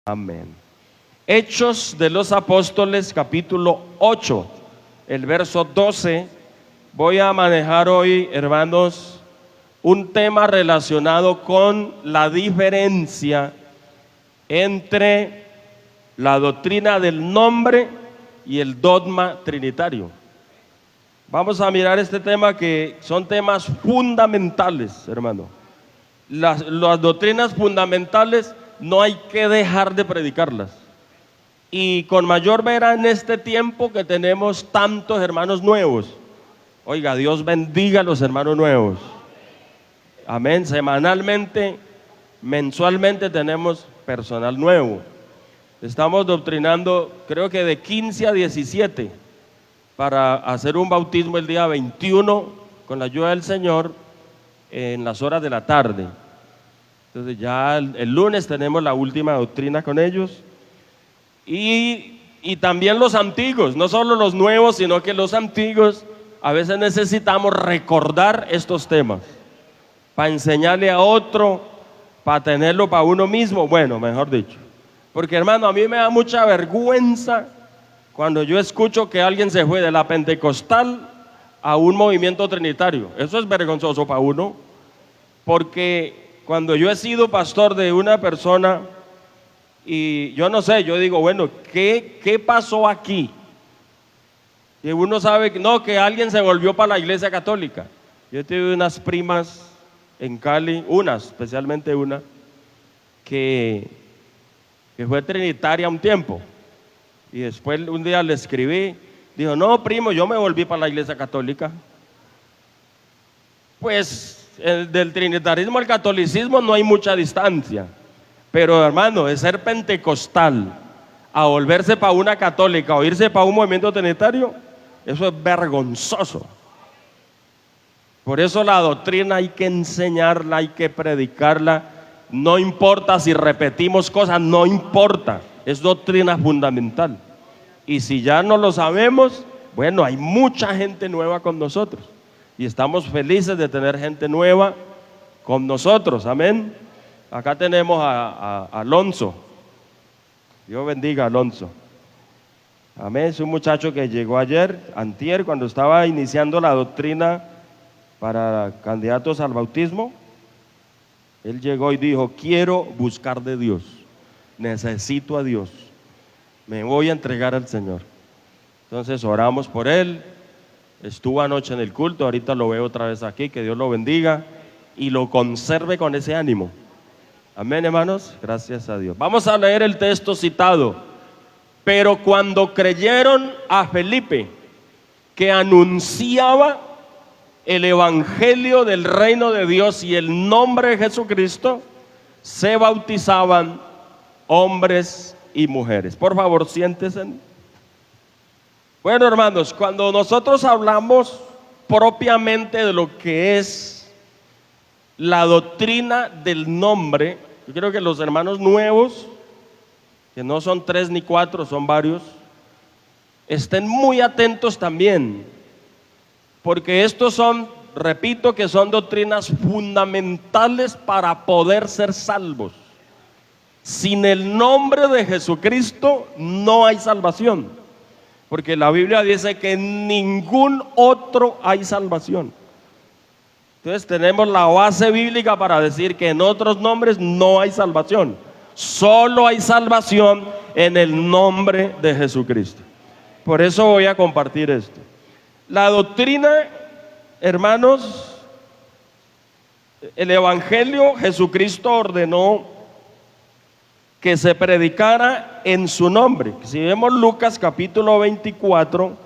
Amén. Hechos de los Apóstoles, capítulo 8, el verso 12. Voy a manejar hoy, hermanos, un tema relacionado con la diferencia entre la doctrina del nombre y el dogma trinitario. Vamos a mirar este tema, que son temas fundamentales, hermano. Las doctrinas fundamentales no hay que dejar de predicarlas. Y con mayor vera en este tiempo que tenemos tantos hermanos nuevos. Oiga, Dios bendiga a los hermanos nuevos. Amén. Semanalmente, mensualmente tenemos personal nuevo. Estamos doctrinando, creo que de 15 a 17, para hacer un bautismo el día 21, con la ayuda del Señor, en las horas de la tarde. Entonces ya el lunes tenemos la última doctrina con ellos. Y también los antiguos, no solo los nuevos, sino que los antiguos, a veces necesitamos recordar estos temas, para enseñarle a otro, para tenerlo para uno mismo, bueno, mejor dicho. Porque hermano, a mí me da mucha vergüenza cuando yo escucho que alguien se fue de la pentecostal a un movimiento trinitario. Eso es vergonzoso para uno, porque cuando yo he sido pastor de una persona, y yo no sé, yo digo, bueno, ¿qué pasó aquí? Y uno sabe que no, que alguien se volvió para la iglesia católica. Yo tuve unas primas en Cali, especialmente una, que fue trinitaria un tiempo. Y después un día le escribí, dijo, no, primo, yo me volví para la iglesia católica. Pues del trinitarismo al catolicismo no hay mucha distancia. Pero hermano, de ser pentecostal a volverse para una católica o irse para un movimiento trinitario, eso es vergonzoso. Por eso la doctrina hay que enseñarla, hay que predicarla. No importa si repetimos cosas, no importa. Es doctrina fundamental. Y si ya no lo sabemos, bueno, hay mucha gente nueva con nosotros. Y estamos felices de tener gente nueva con nosotros, amén. Acá tenemos a Alonso. Dios bendiga a Alonso. Amén. Es un muchacho que llegó antier, cuando estaba iniciando la doctrina para candidatos al bautismo. Él llegó y dijo, quiero buscar de Dios, necesito a Dios, me voy a entregar al Señor. Entonces oramos por él. Estuvo anoche en el culto, ahorita lo veo otra vez aquí. Que Dios lo bendiga y lo conserve con ese ánimo. Amén, hermanos, gracias a Dios. Vamos a leer el texto citado. Pero cuando creyeron a Felipe, que anunciaba el evangelio del reino de Dios y el nombre de Jesucristo, se bautizaban hombres y mujeres. Por favor, siéntense. Bueno, hermanos, cuando nosotros hablamos propiamente de lo que es la doctrina del nombre, yo creo que los hermanos nuevos, que no son 3 ni 4, son varios, estén muy atentos también, porque estos son, repito, que son doctrinas fundamentales para poder ser salvos. Sin el nombre de Jesucristo no hay salvación. Porque la Biblia dice que en ningún otro hay salvación. Entonces tenemos la base bíblica para decir que en otros nombres no hay salvación. Solo hay salvación en el nombre de Jesucristo. Por eso voy a compartir esto. La doctrina, hermanos, el evangelio, Jesucristo ordenó que se predicara en su nombre. Si vemos Lucas capítulo 24,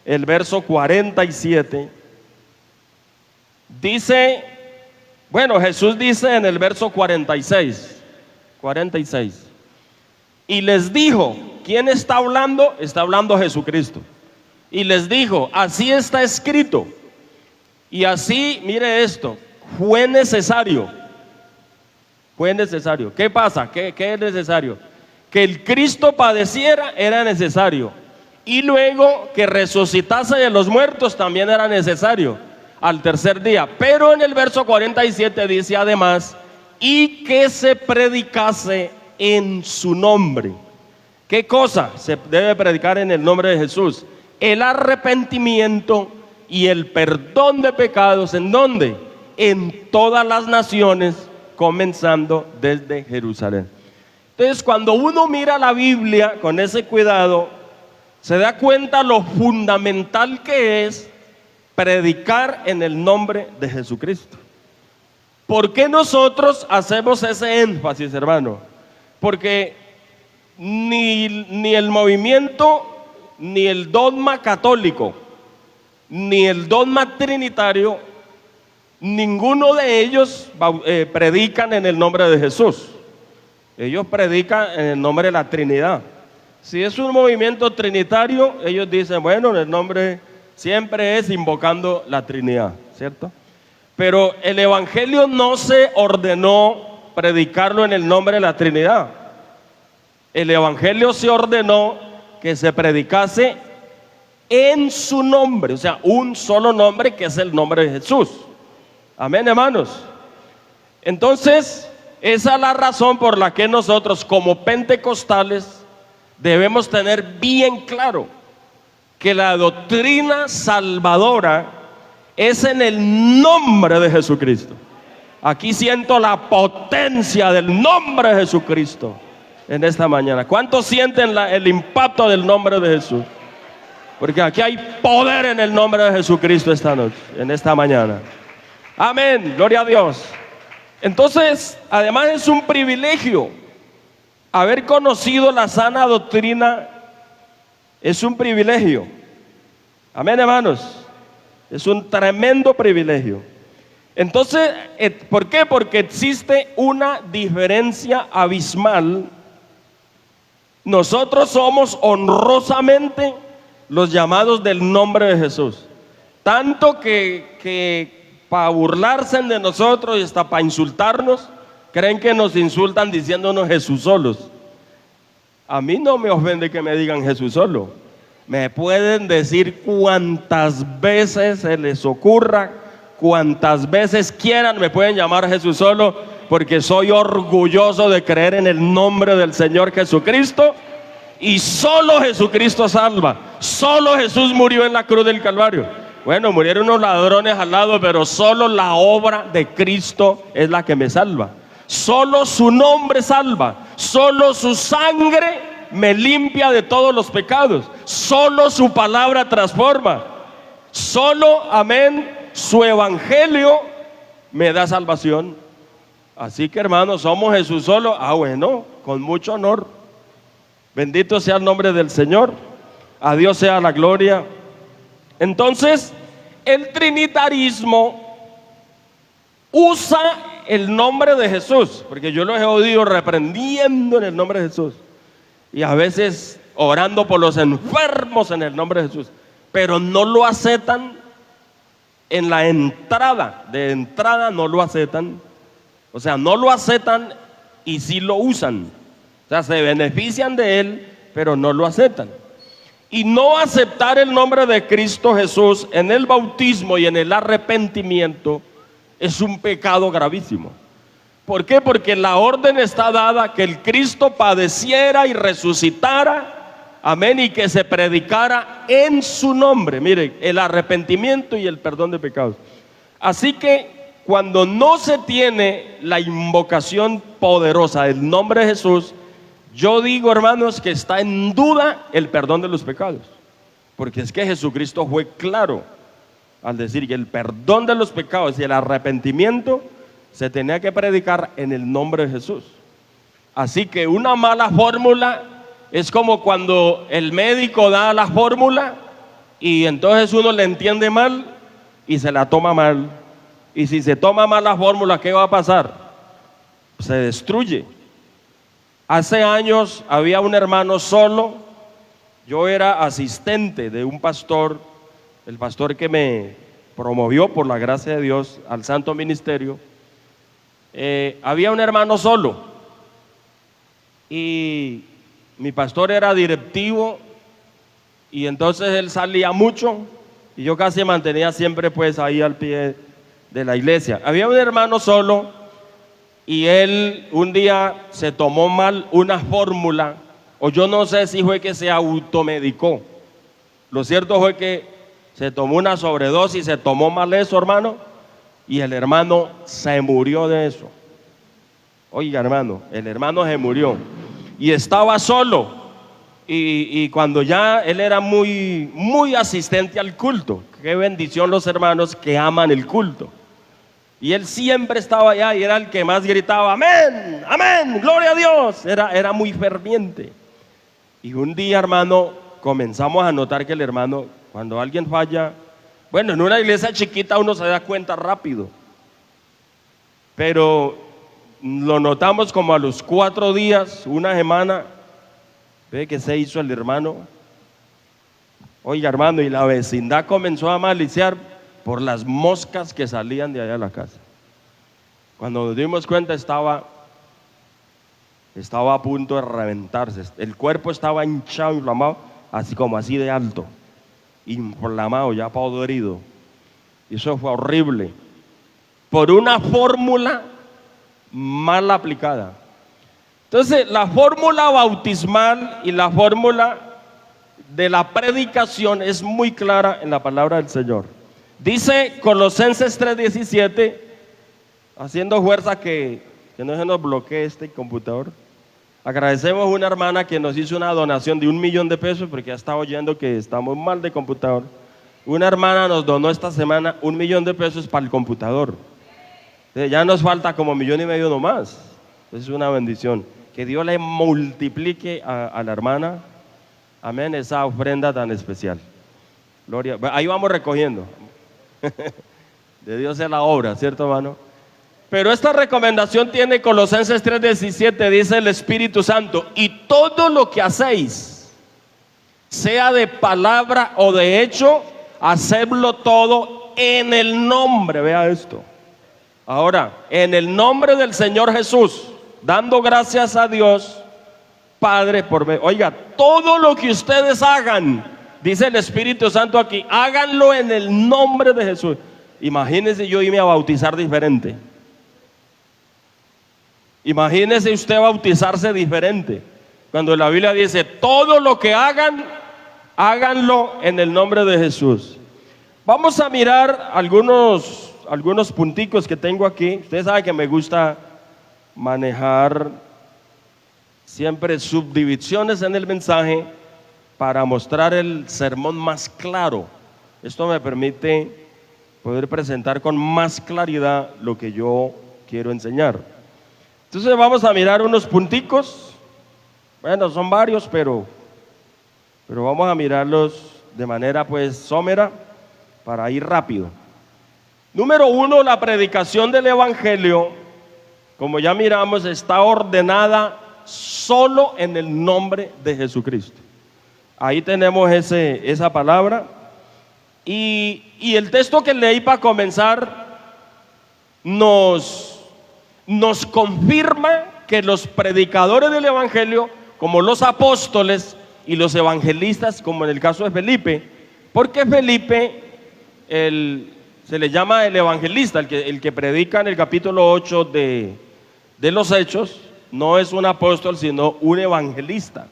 el verso 47, dice, bueno, Jesús dice en el verso 46, y les dijo, ¿quién está hablando? Está hablando Jesucristo. Y les dijo, así está escrito, y así, mire esto, fue necesario. ¿Qué pasa? ¿Qué es necesario? Que el Cristo padeciera, era necesario. Y luego que resucitase de los muertos también era necesario, al tercer día. Pero en el verso 47 dice además, y que se predicase en su nombre. ¿Qué cosa se debe predicar en el nombre de Jesús? El arrepentimiento y el perdón de pecados. ¿En dónde? En todas las naciones, comenzando desde Jerusalén. Entonces, cuando uno mira la Biblia con ese cuidado, se da cuenta lo fundamental que es predicar en el nombre de Jesucristo. ¿Por qué nosotros hacemos ese énfasis, hermano? Porque ni el movimiento, ni el dogma católico, ni el dogma trinitario, ninguno de ellos predican en el nombre de Jesús. Ellos predican en el nombre de la Trinidad. Si es un movimiento trinitario, ellos dicen, bueno, en el nombre siempre es invocando la Trinidad, ¿cierto? Pero el Evangelio no se ordenó predicarlo en el nombre de la Trinidad. El Evangelio se ordenó que se predicase en su nombre, o sea, un solo nombre, que es el nombre de Jesús. Amén, hermanos. Entonces, esa es la razón por la que nosotros como pentecostales debemos tener bien claro que la doctrina salvadora es en el nombre de Jesucristo. Aquí siento la potencia del nombre de Jesucristo en esta mañana. ¿Cuántos sienten el impacto del nombre de Jesús? Porque aquí hay poder en el nombre de Jesucristo esta noche, en esta mañana. Amén, gloria a Dios. Entonces, además es un privilegio haber conocido la sana doctrina. Es un privilegio. Amén, hermanos. Es un tremendo privilegio. Entonces, ¿por qué? Porque existe una diferencia abismal. Nosotros somos honrosamente los llamados del nombre de Jesús. Tanto que para burlarse de nosotros y hasta para insultarnos, creen que nos insultan diciéndonos Jesús solos. A mí no me ofende que me digan Jesús solo. Me pueden decir cuantas veces se les ocurra, cuantas veces quieran, me pueden llamar Jesús solo, porque soy orgulloso de creer en el nombre del Señor Jesucristo. Y solo Jesucristo salva. Solo Jesús murió en la cruz del Calvario. Bueno, murieron unos ladrones al lado, pero solo la obra de Cristo es la que me salva. Solo su nombre salva. Solo su sangre me limpia de todos los pecados. Solo su palabra transforma. Solo, amén, su evangelio me da salvación. Así que, hermanos, somos Jesús solo. Bueno, con mucho honor. Bendito sea el nombre del Señor. A Dios sea la gloria. Entonces, el trinitarismo usa el nombre de Jesús, porque yo los he oído reprendiendo en el nombre de Jesús, y a veces orando por los enfermos en el nombre de Jesús, pero no lo aceptan en la entrada. De entrada no lo aceptan. O sea, no lo aceptan y sí lo usan. O sea, se benefician de él, pero no lo aceptan. Y no aceptar el nombre de Cristo Jesús en el bautismo y en el arrepentimiento es un pecado gravísimo. ¿Por qué? Porque la orden está dada que el Cristo padeciera y resucitara, amén, y que se predicara en su nombre. Miren, el arrepentimiento y el perdón de pecados. Así que cuando no se tiene la invocación poderosa del nombre de Jesús, yo digo, hermanos, que está en duda el perdón de los pecados. Porque es que Jesucristo fue claro al decir que el perdón de los pecados y el arrepentimiento se tenía que predicar en el nombre de Jesús. Así que una mala fórmula es como cuando el médico da la fórmula y entonces uno le entiende mal y se la toma mal. Y si se toma mal la fórmula, ¿qué va a pasar? Se destruye. Hace años había un hermano solo. Yo era asistente de un pastor, el pastor que me promovió por la gracia de Dios al santo ministerio. Había un hermano solo y mi pastor era directivo, y entonces él salía mucho y yo casi mantenía siempre pues ahí al pie de la iglesia. Había un hermano solo y él un día se tomó mal una fórmula, o yo no sé si fue que se automedicó. Lo cierto fue que se tomó una sobredosis, se tomó mal eso, hermano, y el hermano se murió de eso. Oiga, hermano, el hermano se murió y estaba solo. Y cuando ya él era muy asistente al culto, qué bendición los hermanos que aman el culto. Y él siempre estaba allá y era el que más gritaba, amén, amén, gloria a Dios. Era muy ferviente. Y un día, hermano, comenzamos a notar que el hermano, cuando alguien falla, bueno, en una iglesia chiquita uno se da cuenta rápido, pero lo notamos como a los 4 días, una semana. ¿Ve que se hizo el hermano? Oiga, hermano, y la vecindad comenzó a maliciar por las moscas que salían de allá a la casa. Cuando nos dimos cuenta estaba a punto de reventarse. El cuerpo estaba hinchado, inflamado, así de alto, inflamado, ya podrido. Y eso fue horrible, por una fórmula mal aplicada. Entonces, la fórmula bautismal y la fórmula de la predicación es muy clara en la palabra del Señor. Dice Colosenses 3:17, haciendo fuerza que no se nos bloquee este computador. Agradecemos a una hermana que nos hizo una donación de 1 millón de pesos, porque ya está oyendo que estamos mal de computador. Una hermana nos donó esta semana 1 millón de pesos para el computador. Entonces, ya nos falta como 1,5 millones nomás. Es una bendición. Que Dios le multiplique a la hermana, amén, esa ofrenda tan especial. Gloria, ahí vamos recogiendo. De Dios es la obra, ¿cierto, hermano? Pero esta recomendación tiene Colosenses 3:17, dice el Espíritu Santo, y todo lo que hacéis, sea de palabra o de hecho, hacedlo todo en el nombre, vea esto. Ahora, en el nombre del Señor Jesús, dando gracias a Dios Padre por mí. Oiga, todo lo que ustedes hagan, dice el Espíritu Santo aquí, háganlo en el nombre de Jesús. Imagínese yo irme a bautizar diferente. Imagínese usted bautizarse diferente, cuando la Biblia dice, todo lo que hagan, háganlo en el nombre de Jesús. Vamos a mirar algunos punticos que tengo aquí. Usted sabe que me gusta manejar siempre subdivisiones en el mensaje para mostrar el sermón más claro. Esto me permite poder presentar con más claridad lo que yo quiero enseñar. Entonces vamos a mirar unos punticos. Bueno, son varios, pero vamos a mirarlos de manera pues somera para ir rápido. Número 1, la predicación del evangelio, como ya miramos, está ordenada solo en el nombre de Jesucristo. Ahí tenemos esa palabra. Y el texto que leí para comenzar nos confirma que los predicadores del evangelio, como los apóstoles y los evangelistas, como en el caso de Felipe, porque Felipe se le llama el evangelista, el que predica en el capítulo 8 de los Hechos, no es un apóstol, sino un evangelista.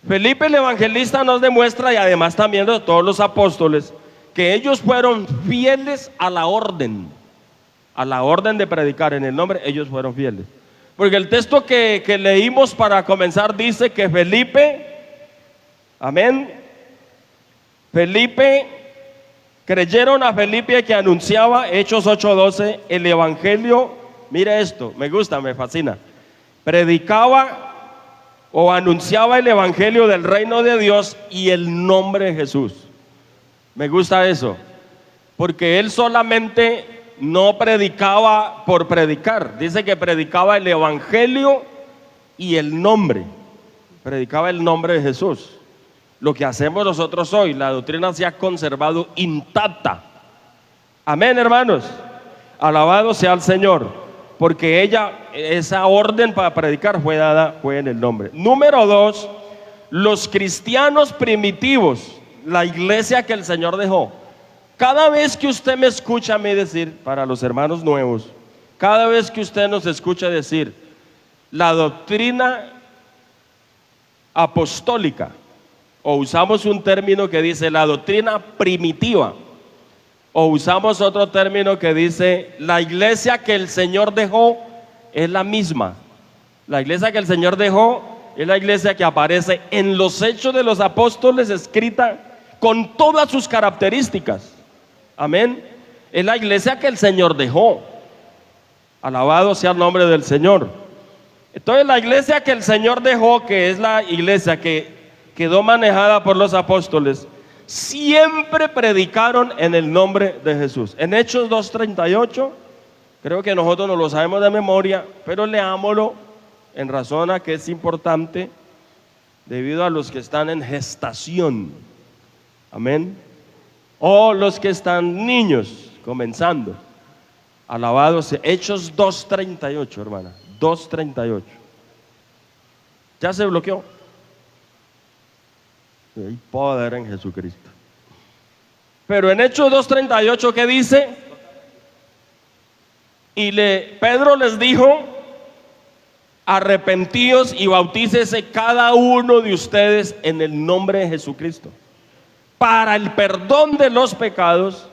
Felipe el evangelista nos demuestra, y además también de todos los apóstoles, que ellos fueron fieles a la orden de predicar en el nombre. Ellos fueron fieles, porque el texto que leímos para comenzar dice que Felipe, amén, creyeron a Felipe que anunciaba, Hechos 8:12, el evangelio. Mire esto, me gusta, me fascina. Predicaba o anunciaba el evangelio del reino de Dios y el nombre de Jesús. Me gusta eso, porque él solamente no predicaba por predicar. Dice que predicaba el evangelio y el nombre. Predicaba el nombre de Jesús. Lo que hacemos nosotros hoy, la doctrina se ha conservado intacta. Amén, hermanos. Alabado sea el Señor. Porque esa orden para predicar fue en el nombre. Número 2, los cristianos primitivos, la iglesia que el Señor dejó. Cada vez que usted me escucha a mí decir, para los hermanos nuevos, Cada vez que usted nos escucha decir la doctrina apostólica, o usamos un término que dice la doctrina primitiva, o usamos otro término que dice la iglesia que el Señor dejó, es la misma. La iglesia que el Señor dejó es la iglesia que aparece en los Hechos de los Apóstoles, escrita con todas sus características. Amén. Es la iglesia que el Señor dejó. Alabado sea el nombre del Señor. Entonces la iglesia que el Señor dejó, que es la iglesia que quedó manejada por los apóstoles, siempre predicaron en el nombre de Jesús. En Hechos 2:38, creo que nosotros no lo sabemos de memoria, pero leámoslo en razón a que es importante debido a los que están en gestación. Amén. O los que están niños, comenzando. Alabado sea. Hechos 2:38, hermana. 2:38. ¿Ya se bloqueó? Hay poder en Jesucristo. Pero en Hechos 2:38, ¿qué dice? Y Pedro les dijo: arrepentíos y bautícese cada uno de ustedes en el nombre de Jesucristo, para el perdón de los pecados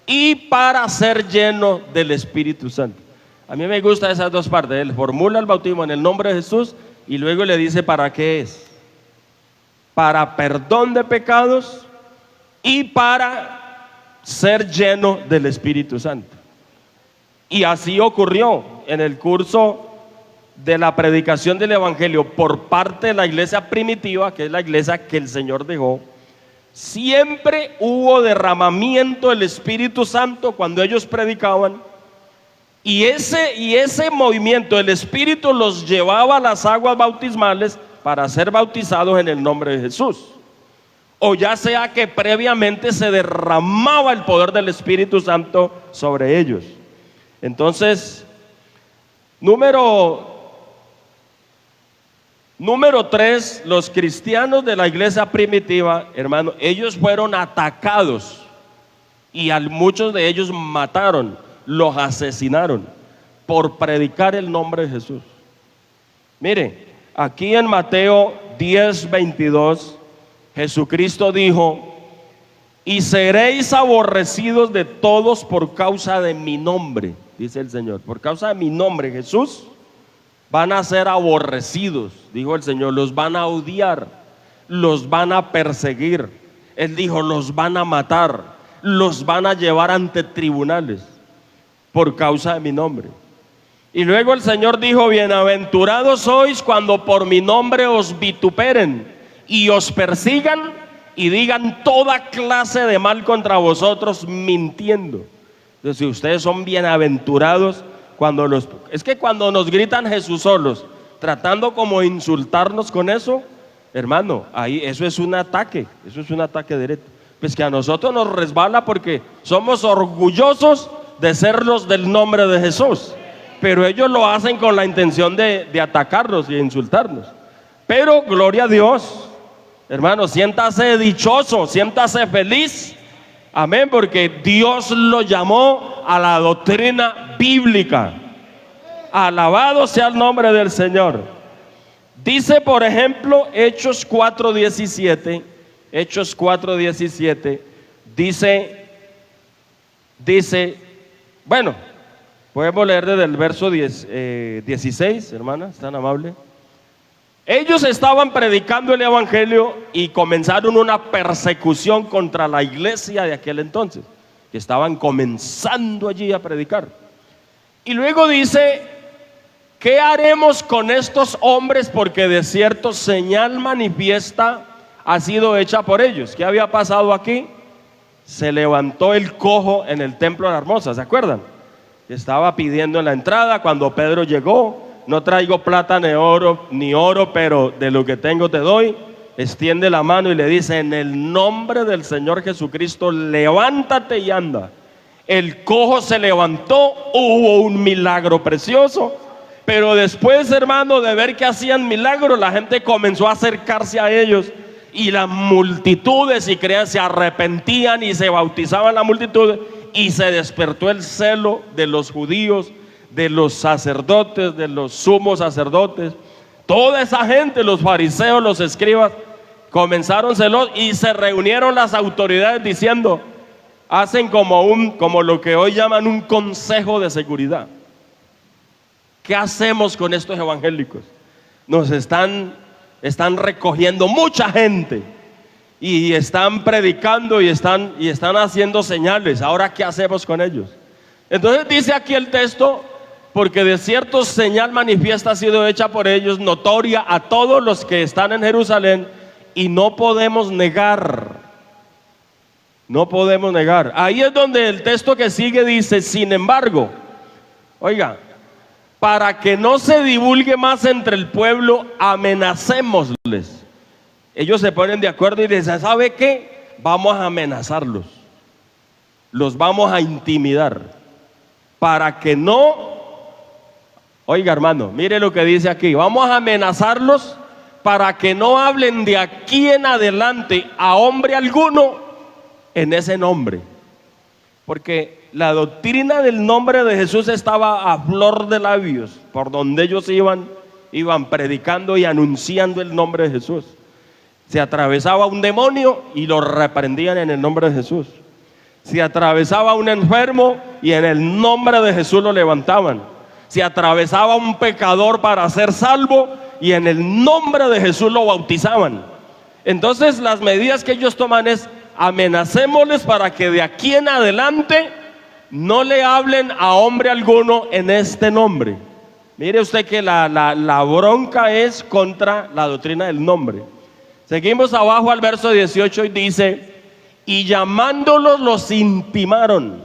y para ser lleno del Espíritu Santo. A mí me gustan esas dos partes. Él formula el bautismo en el nombre de Jesús y luego le dice para qué es: para perdón de pecados y para ser lleno del Espíritu Santo. Y así ocurrió en el curso de la predicación del Evangelio por parte de la iglesia primitiva, que es la iglesia que el Señor dejó. Siempre hubo derramamiento del Espíritu Santo cuando ellos predicaban, y ese movimiento del Espíritu los llevaba a las aguas bautismales para ser bautizados en el nombre de Jesús, o ya sea que previamente se derramaba el poder del Espíritu Santo sobre ellos. Entonces, número 3, los cristianos de la iglesia primitiva, hermano, ellos fueron atacados y a muchos de ellos mataron, los asesinaron por predicar el nombre de Jesús. Mire, aquí en Mateo 10:22, Jesucristo dijo: y seréis aborrecidos de todos por causa de mi nombre, dice el Señor. Por causa de mi nombre, Jesús, van a ser aborrecidos, dijo el Señor. Los van a odiar, los van a perseguir. Él dijo: los van a matar, los van a llevar ante tribunales por causa de mi nombre. Y luego el Señor dijo: bienaventurados sois cuando por mi nombre os vituperen y os persigan y digan toda clase de mal contra vosotros, mintiendo. Entonces, si ustedes son bienaventurados cuando es que cuando nos gritan Jesús solos, tratando como insultarnos con eso, hermano, ahí eso es un ataque directo. Pues que a nosotros nos resbala porque somos orgullosos de ser los del nombre de Jesús, pero ellos lo hacen con la intención de atacarnos y insultarnos. Pero gloria a Dios, hermano, siéntase dichoso, siéntase feliz, amén, porque Dios lo llamó a la doctrina bíblica. Alabado sea el nombre del Señor. Dice, por ejemplo, Hechos 4:17, Hechos 4:17, dice, bueno, podemos leer desde el verso 16, hermana, es tan amable. Ellos estaban predicando el Evangelio y comenzaron una persecución contra la iglesia de aquel entonces, que estaban comenzando allí a predicar. Y luego dice: ¿qué haremos con estos hombres? Porque de cierto señal manifiesta ha sido hecha por ellos. ¿Qué había pasado aquí? Se levantó el cojo en el templo de la Hermosa, ¿se acuerdan? Estaba pidiendo en la entrada cuando Pedro llegó: no traigo plata ni oro, pero de lo que tengo te doy. Extiende la mano y le dice: en el nombre del Señor Jesucristo, levántate y anda. El cojo se levantó, hubo un milagro precioso. Pero después, hermano, de ver que hacían milagros, la gente comenzó a acercarse a ellos, y las multitudes, y crean, se arrepentían y se bautizaban la multitud, y se despertó el celo de los judíos de los sacerdotes, de los sumos sacerdotes, toda esa gente, los fariseos, los escribas, comenzaron celos y se reunieron las autoridades diciendo, hacen como lo que hoy llaman un consejo de seguridad. ¿Qué hacemos con estos evangélicos? Nos están recogiendo mucha gente y están predicando y están haciendo señales. Ahora, ¿qué hacemos con ellos? Entonces dice aquí el texto, porque de cierto señal manifiesta ha sido hecha por ellos, notoria a todos los que están en Jerusalén, y no podemos negar. No podemos negar. Ahí es donde el texto que sigue dice, sin embargo, oiga, para que no se divulgue más entre el pueblo, amenacémosles. Ellos se ponen de acuerdo y dicen, ¿sabe qué? Vamos a amenazarlos. Los vamos a intimidar. Para que no, oiga hermano, mire lo que dice aquí, vamos a amenazarlos para que no hablen de aquí en adelante a hombre alguno en ese nombre. Porque la doctrina del nombre de Jesús estaba a flor de labios, por donde ellos iban predicando y anunciando el nombre de Jesús. Se atravesaba un demonio y lo reprendían en el nombre de Jesús. Se atravesaba un enfermo y en el nombre de Jesús lo levantaban. Se atravesaba un pecador para ser salvo y en el nombre de Jesús lo bautizaban. Entonces las medidas que ellos toman es, amenacémosles para que de aquí en adelante no le hablen a hombre alguno en este nombre. Mire usted que la bronca es contra la doctrina del nombre. Seguimos abajo al verso 18 y dice, y llamándolos los intimaron,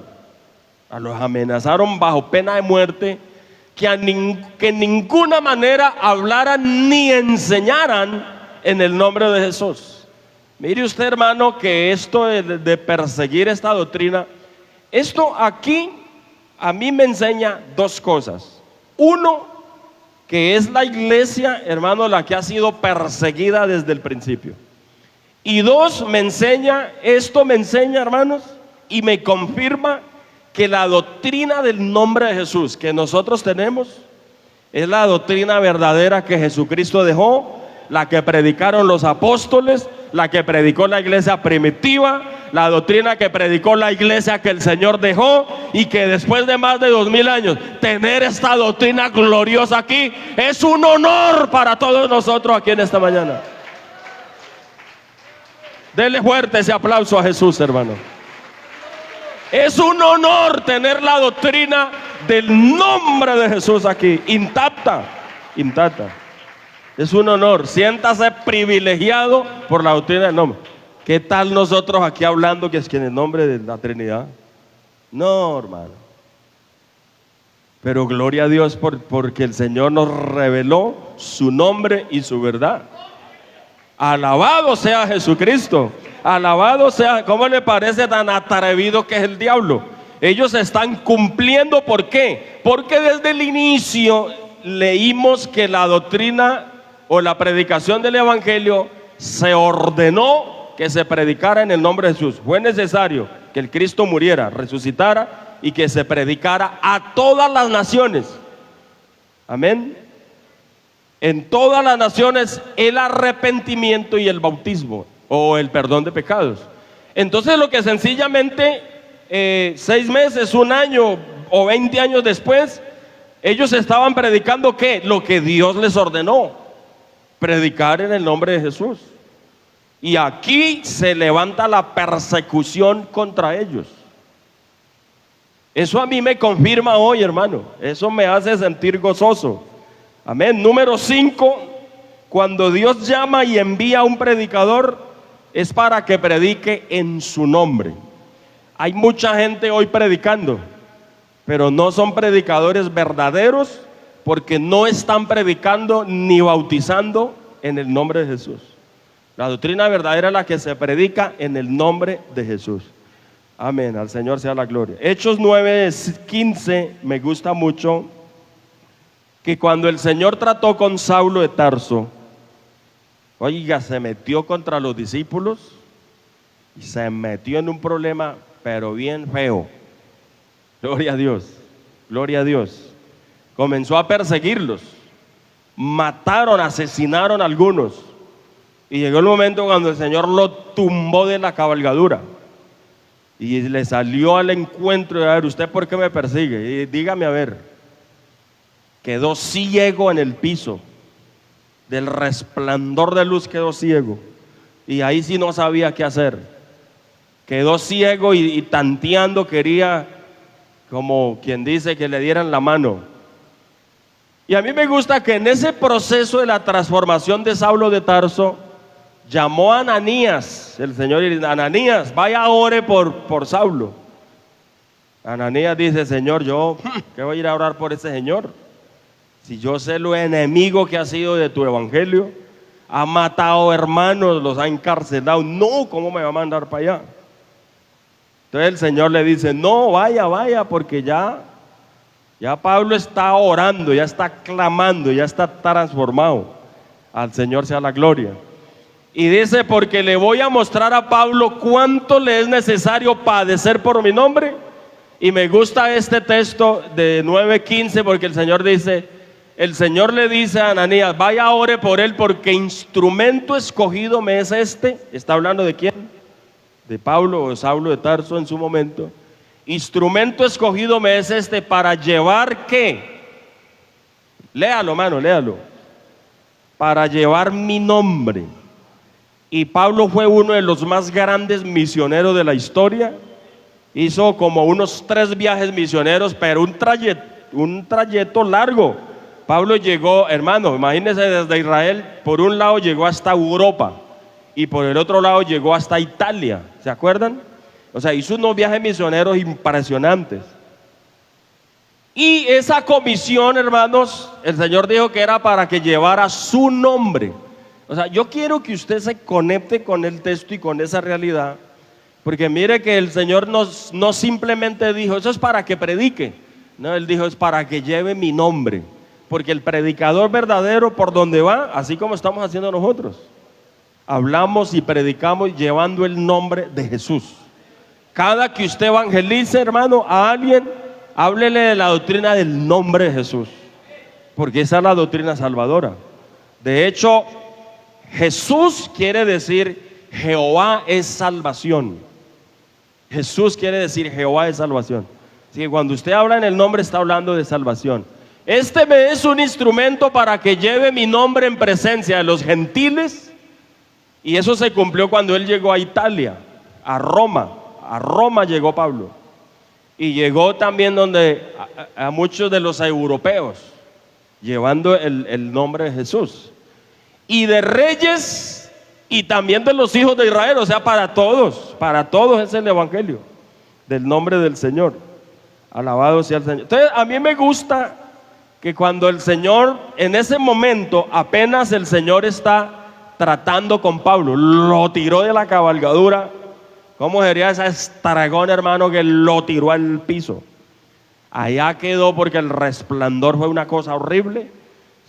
los amenazaron bajo pena de muerte, que en ninguna manera hablaran ni enseñaran en el nombre de Jesús. Mire usted hermano que esto de perseguir esta doctrina, esto aquí a mí me enseña dos cosas. Uno, que es la iglesia, hermano, la que ha sido perseguida desde el principio. Y dos, me enseña, hermanos, y me confirma que la doctrina del nombre de Jesús que nosotros tenemos es la doctrina verdadera que Jesucristo dejó, la que predicaron los apóstoles, la que predicó la iglesia primitiva, la doctrina que predicó la iglesia que el Señor dejó, y que después de más de 2000 años tener esta doctrina gloriosa aquí es un honor para todos nosotros aquí en esta mañana. Denle fuerte ese aplauso a Jesús, hermano. Es un honor tener la doctrina del nombre de Jesús aquí, intacta. Es un honor, siéntase privilegiado por la doctrina del nombre. ¿Qué tal nosotros aquí hablando que es que en el nombre de la Trinidad? No, hermano. Pero gloria a Dios porque el Señor nos reveló su nombre y su verdad. Alabado sea Jesucristo. Alabado sea. ¿Cómo le parece tan atrevido que es el diablo? Ellos están cumpliendo. ¿Por qué? Porque desde el inicio leímos que la doctrina o la predicación del evangelio se ordenó que se predicara en el nombre de Jesús. Fue necesario que el Cristo muriera, resucitara y que se predicara a todas las naciones. Amén. En todas las naciones el arrepentimiento y el bautismo o el perdón de pecados. Entonces lo que sencillamente 6 meses, 1 año o 20 años después, ellos estaban predicando ¿qué? Lo que Dios les ordenó, predicar en el nombre de Jesús. Y aquí se levanta la persecución contra ellos. Eso a mí me confirma hoy, hermano. Eso me hace sentir gozoso. Amén. Número 5, cuando Dios llama y envía a un predicador, es para que predique en su nombre. Hay mucha gente hoy predicando, pero no son predicadores verdaderos, porque no están predicando ni bautizando en el nombre de Jesús. La doctrina verdadera es la que se predica en el nombre de Jesús. Amén, al Señor sea la gloria. Hechos 9:15 me gusta mucho, que cuando el Señor trató con Saulo de Tarso, oiga, se metió contra los discípulos y se metió en un problema, pero bien feo. Gloria a Dios, gloria a Dios. comenzó a perseguirlos. Mataron, asesinaron a algunos. Y llegó el momento cuando el Señor lo tumbó de la cabalgadura y le salió al encuentro y a ver, ¿usted por qué me persigue? Y dígame a ver. Quedó ciego en el piso, del resplandor de luz quedó ciego. Y ahí sí no sabía qué hacer. Quedó ciego y tanteando, quería, como quien dice, que le dieran la mano. Y a mí me gusta que en ese proceso de la transformación de Saulo de Tarso, llamó a Ananías, el Señor, y dice: Ananías, vaya, ore por Saulo. Ananías dice: Señor, yo, ¿qué voy a ir a orar por ese señor? Si yo sé lo enemigo que ha sido de tu evangelio, ha matado hermanos, los ha encarcelado. No, ¿cómo me va a mandar para allá? Entonces el Señor le dice: no, vaya, porque ya Pablo está orando, ya está clamando, ya está transformado. Al Señor sea la gloria. Y dice: porque le voy a mostrar a Pablo cuánto le es necesario padecer por mi nombre. Y me gusta este texto de 9:15, porque el Señor le dice a Ananías: vaya, ore por él, porque instrumento escogido me es este. ¿Está hablando de quién? De Pablo, o Saulo de Tarso en su momento. Instrumento escogido me es este para llevar, ¿qué? Léalo, mano, léalo. Para llevar mi nombre. Y Pablo fue uno de los más grandes misioneros de la historia. Hizo como unos 3 viajes misioneros, pero un trayecto largo. Pablo llegó, hermano, imagínense, desde Israel, por un lado llegó hasta Europa y por el otro lado llegó hasta Italia. ¿Se acuerdan? O sea, hizo unos viajes misioneros impresionantes. Y esa comisión, hermanos, el Señor dijo que era para que llevara su nombre. O sea, yo quiero que usted se conecte con el texto y con esa realidad, porque mire que el Señor no simplemente dijo: eso es para que predique. No, Él dijo: es para que lleve mi nombre. Porque el predicador verdadero, por donde va, así como estamos haciendo nosotros, hablamos y predicamos llevando el nombre de Jesús. Cada que usted evangelice, hermano, a alguien, háblele de la doctrina del nombre de Jesús, porque esa es la doctrina salvadora. De hecho, Jesús quiere decir Jehová es salvación. Jesús quiere decir Jehová es salvación. Así que cuando usted habla en el nombre, está hablando de salvación. Este me es un instrumento para que lleve mi nombre en presencia de los gentiles. Y eso se cumplió cuando él llegó a Italia, a Roma. A Roma llegó Pablo. Y llegó también a muchos de los europeos, llevando el nombre de Jesús. Y de reyes y también de los hijos de Israel, o sea, para todos es el evangelio del nombre del Señor. Alabado sea el Señor. Entonces, a mí me gusta que cuando el Señor, en ese momento, apenas el Señor está tratando con Pablo, lo tiró de la cabalgadura. ¿Cómo sería esa estragón, hermano, que lo tiró al piso? Allá quedó, porque el resplandor fue una cosa horrible.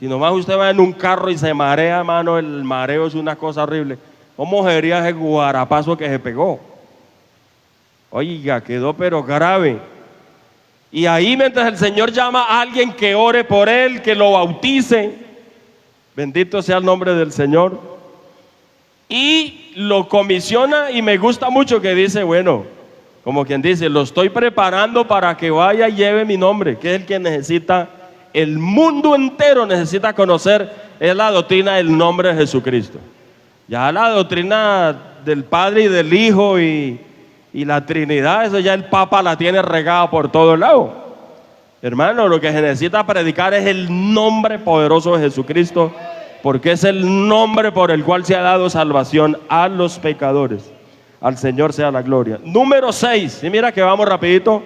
Si nomás usted va en un carro y se marea, hermano, el mareo es una cosa horrible. ¿Cómo sería ese guarapazo que se pegó? Oiga, quedó pero grave. Y ahí, mientras el Señor llama a alguien que ore por él, que lo bautice, bendito sea el nombre del Señor, y lo comisiona. Y me gusta mucho que dice, bueno, como quien dice, lo estoy preparando para que vaya y lleve mi nombre, que es el que necesita, el mundo entero necesita conocer, es la doctrina del nombre de Jesucristo. Ya la doctrina del Padre y del Hijo y la Trinidad, eso ya el Papa la tiene regada por todo lado. Hermano, lo que se necesita predicar es el nombre poderoso de Jesucristo, porque es el nombre por el cual se ha dado salvación a los pecadores. Al Señor sea la gloria. Número 6, y mira que vamos rapidito.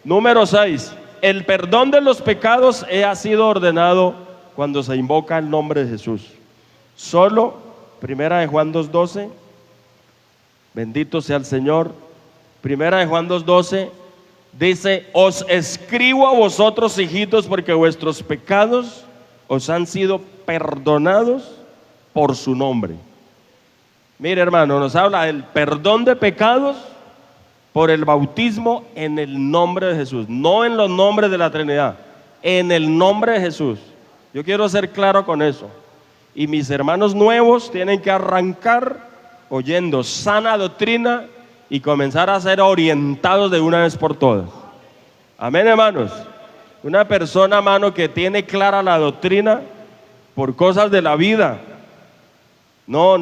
Número 6, el perdón de los pecados ha sido ordenado cuando se invoca el nombre de Jesús. Solo, primera de Juan 2:12, bendito sea el Señor. Primera de Juan 2:12 dice: os escribo a vosotros, hijitos, porque vuestros pecados os han sido perdonados por su nombre. Mire, hermano, nos habla del perdón de pecados por el bautismo en el nombre de Jesús, no en los nombres de la Trinidad, en el nombre de Jesús. Yo quiero ser claro con eso. Y mis hermanos nuevos tienen que arrancar oyendo sana doctrina y comenzar a ser orientados de una vez por todas. Amén, hermanos. Una persona, hermano, que tiene clara la doctrina por cosas de la vida. No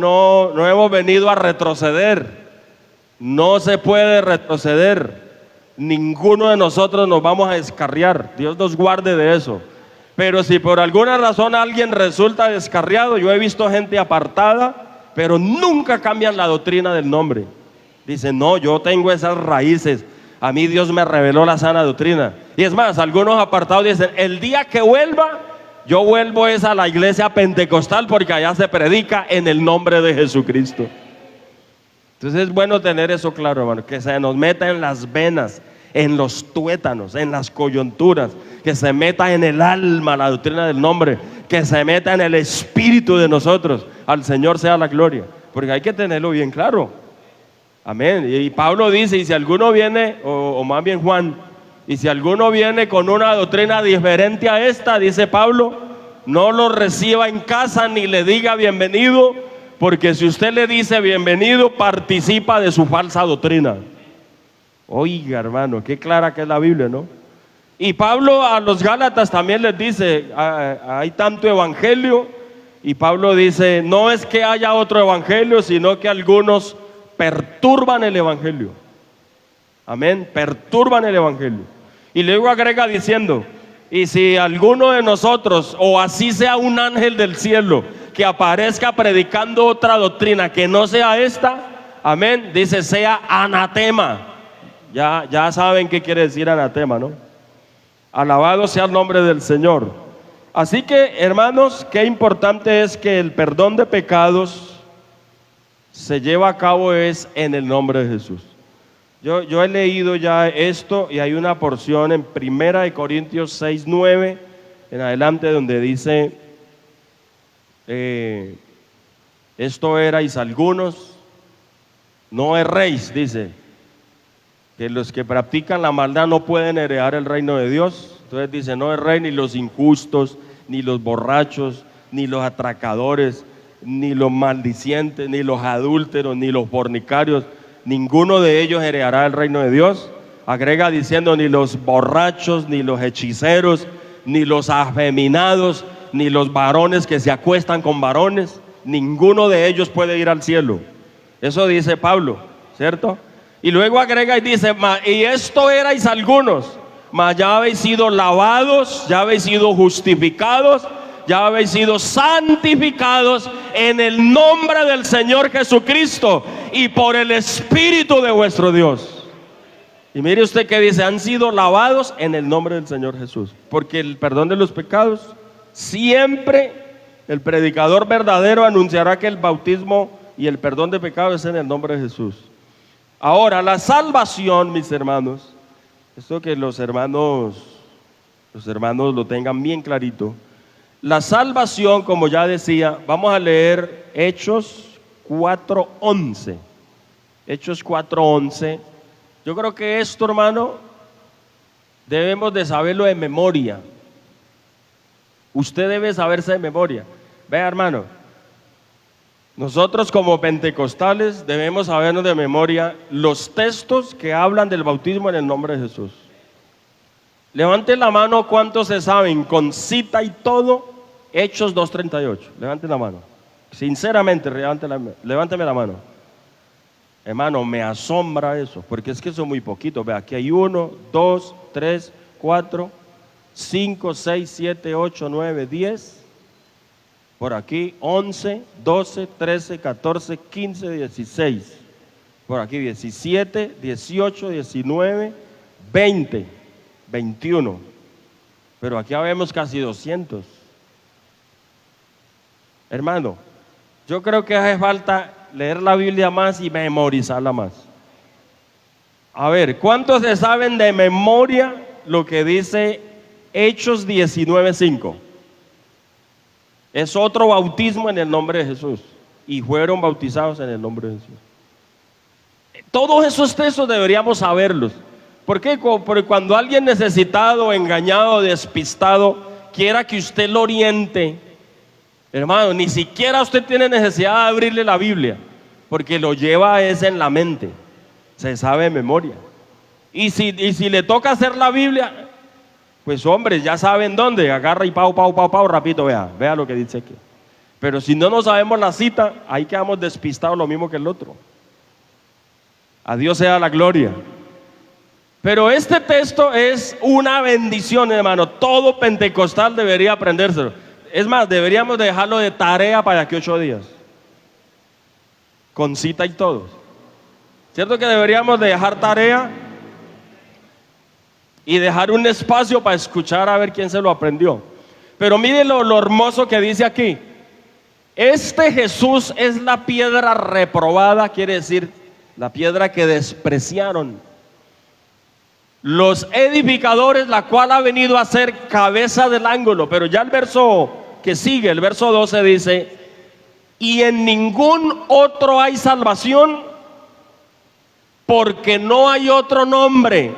hemos venido a retroceder. No se puede retroceder. Ninguno de nosotros nos vamos a descarriar. Dios nos guarde de eso. Pero si por alguna razón alguien resulta descarriado, yo he visto gente apartada, pero nunca cambian la doctrina del nombre. Dicen, no, yo tengo esas raíces. A mí Dios me reveló la sana doctrina. Y es más, algunos apartados dicen, el día que vuelva, yo vuelvo es a la iglesia pentecostal porque allá se predica en el nombre de Jesucristo. Entonces es bueno tener eso claro, hermano, que se nos meta en las venas, en los tuétanos, en las coyunturas, que se meta en el alma la doctrina del nombre, que se meta en el espíritu de nosotros. Al Señor sea la gloria, porque hay que tenerlo bien claro. Amén. Y Pablo dice, y si alguno viene, o más bien Juan, y si alguno viene con una doctrina diferente a esta, dice Pablo, no lo reciba en casa ni le diga bienvenido, porque si usted le dice bienvenido, participa de su falsa doctrina. Oiga, hermano, qué clara que es la Biblia, ¿no? Y Pablo a los Gálatas también les dice, hay tanto evangelio, y Pablo dice, no es que haya otro evangelio, sino que algunos perturban el evangelio. Amén, perturban el evangelio. Y luego agrega diciendo, y si alguno de nosotros, o así sea un ángel del cielo, que aparezca predicando otra doctrina que no sea esta, amén, dice, sea anatema. Ya saben qué quiere decir anatema, ¿no? Alabado sea el nombre del Señor. Así que, hermanos, qué importante es que el perdón de pecados se lleva a cabo es en el nombre de Jesús. Yo he leído ya esto y hay una porción en 1 Corintios 6:9 en adelante donde dice, esto erais algunos, no erréis, dice, que los que practican la maldad no pueden heredar el reino de Dios. Entonces dice, no erréis ni los injustos, ni los borrachos, ni los atracadores, ni los maldicientes, ni los adúlteros, ni los fornicarios, ninguno de ellos heredará el reino de Dios. Agrega diciendo, ni los borrachos, ni los hechiceros, ni los afeminados, ni los varones que se acuestan con varones, ninguno de ellos puede ir al cielo. Eso dice Pablo, ¿cierto? Y luego agrega y dice, y esto erais algunos, mas ya habéis sido lavados, ya habéis sido justificados, ya habéis sido santificados en el nombre del Señor Jesucristo y por el Espíritu de vuestro Dios. Y mire usted que dice, han sido lavados en el nombre del Señor Jesús, porque el perdón de los pecados, siempre el predicador verdadero anunciará que el bautismo y el perdón de pecados es en el nombre de Jesús. Ahora, la salvación, mis hermanos, esto que los hermanos lo tengan bien clarito. La salvación, como ya decía, vamos a leer Hechos 4:11. Hechos 4:11. Yo creo que esto, hermano, debemos de saberlo de memoria. Usted debe saberse de memoria. Vea, hermano, nosotros como pentecostales debemos sabernos de memoria los textos que hablan del bautismo en el nombre de Jesús. Levante la mano, ¿cuántos se saben con cita y todo? Hechos 2:38. Levante la mano. Sinceramente, levánteme la mano. Hermano, me asombra eso, porque es que son muy poquitos. Vea, aquí hay 1, 2, 3, 4, 5, 6, 7, 8, 9, 10. Por aquí 11, 12, 13, 14, 15, 16. Por aquí 17, 18, 19, 20, 21. Pero aquí habemos casi 200. Hermano, yo creo que hace falta leer la Biblia más y memorizarla más. A ver, ¿cuántos se saben de memoria lo que dice Hechos 19:5? Es otro bautismo en el nombre de Jesús. Y fueron bautizados en el nombre de Jesús. Todos esos textos deberíamos saberlos. ¿Por qué? Porque cuando alguien necesitado, engañado, despistado, quiera que usted lo oriente, hermano, ni siquiera usted tiene necesidad de abrirle la Biblia, porque lo lleva es en la mente, se sabe de memoria. Y si le toca hacer la Biblia, pues hombre, ya saben dónde, agarra y pau, rapidito, vea lo que dice aquí. Pero si no nos sabemos la cita, ahí quedamos despistados lo mismo que el otro. A Dios sea la gloria. Pero este texto es una bendición, hermano. Todo pentecostal debería aprendérselo. Es más, deberíamos dejarlo de tarea para que 8 días. Con cita y todo. ¿Cierto que deberíamos dejar tarea? Y dejar un espacio para escuchar a ver quién se lo aprendió. Pero miren lo hermoso que dice aquí. Este Jesús es la piedra reprobada, quiere decir, la piedra que despreciaron los edificadores, la cual ha venido a ser cabeza del ángulo. Pero ya el verso que sigue, el verso 12 dice: y en ningún otro hay salvación, porque no hay otro nombre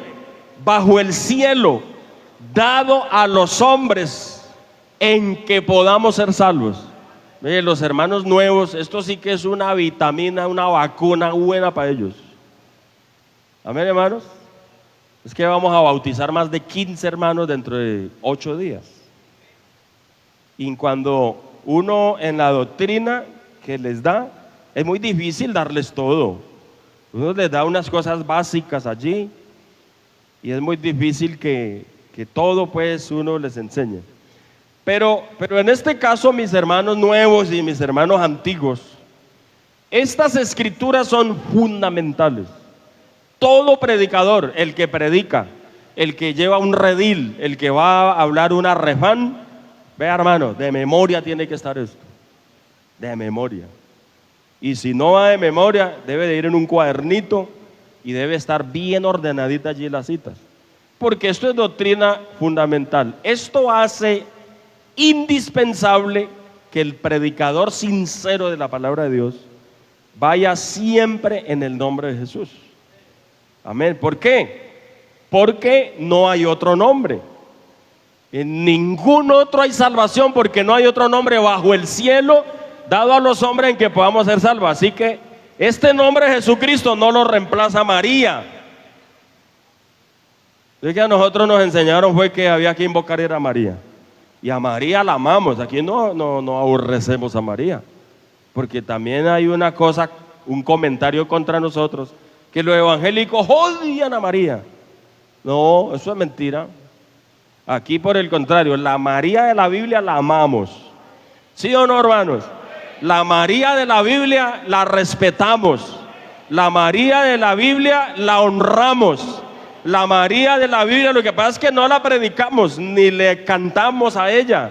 bajo el cielo dado a los hombres en que podamos ser salvos. Miren, los hermanos nuevos, esto sí que es una vitamina, una vacuna buena para ellos. Amén, hermanos. Es que vamos a bautizar más de 15 hermanos dentro de 8 días. Y cuando uno en la doctrina que les da, es muy difícil darles todo. Uno les da unas cosas básicas allí y es muy difícil que todo pues uno les enseñe. Pero en este caso, mis hermanos nuevos y mis hermanos antiguos, estas escrituras son fundamentales. Todo predicador, el que predica, el que lleva un redil, el que va a hablar una refán, vea hermano, de memoria tiene que estar esto, de memoria. Y si no va de memoria, debe de ir en un cuadernito y debe estar bien ordenadita allí las citas, porque esto es doctrina fundamental. Esto hace indispensable que el predicador sincero de la palabra de Dios vaya siempre en el nombre de Jesús. Amén. ¿Por qué? Porque no hay otro nombre. En ningún otro hay salvación, porque no hay otro nombre bajo el cielo dado a los hombres en que podamos ser salvos. Así que este nombre de Jesucristo no lo reemplaza María. Lo que a nosotros nos enseñaron fue que había que invocar a María. Y a María la amamos. Aquí no aborrecemos a María, porque también hay una cosa, un comentario contra nosotros, que los evangélicos odian a María. No, eso es mentira. Aquí por el contrario, la María de la Biblia la amamos. ¿Sí o no, hermanos? La María de la Biblia la respetamos. La María de la Biblia la honramos. La María de la Biblia, lo que pasa es que no la predicamos, ni le cantamos a ella,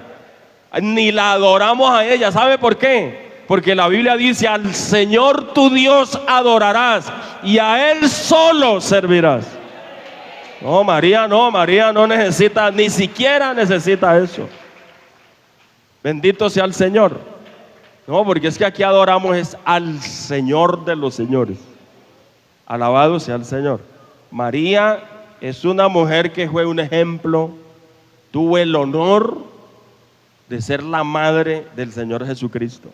ni la adoramos a ella. ¿Sabe por qué? Porque la Biblia dice: al Señor tu Dios adorarás y a Él solo servirás. No, María no necesita, ni siquiera necesita eso. Bendito sea el Señor. No, porque es que aquí adoramos es al Señor de los señores. Alabado sea el Señor. María es una mujer que fue un ejemplo, tuvo el honor de ser la madre del Señor Jesucristo.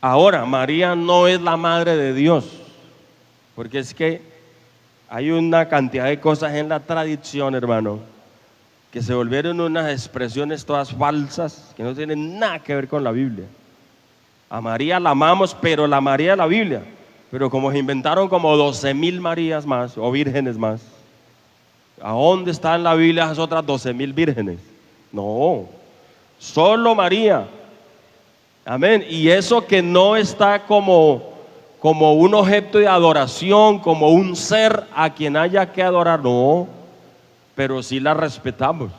Ahora, María no es la madre de Dios, porque es que hay una cantidad de cosas en la tradición, hermano, que se volvieron unas expresiones todas falsas, que no tienen nada que ver con la Biblia. A María la amamos, pero la María de la Biblia. Pero como se inventaron como 12,000 Marías más, o vírgenes más, ¿a dónde están en la Biblia esas otras 12,000 vírgenes? No, solo María. Amén. Y eso que no está como un objeto de adoración, como un ser a quien haya que adorar, no, pero sí la respetamos.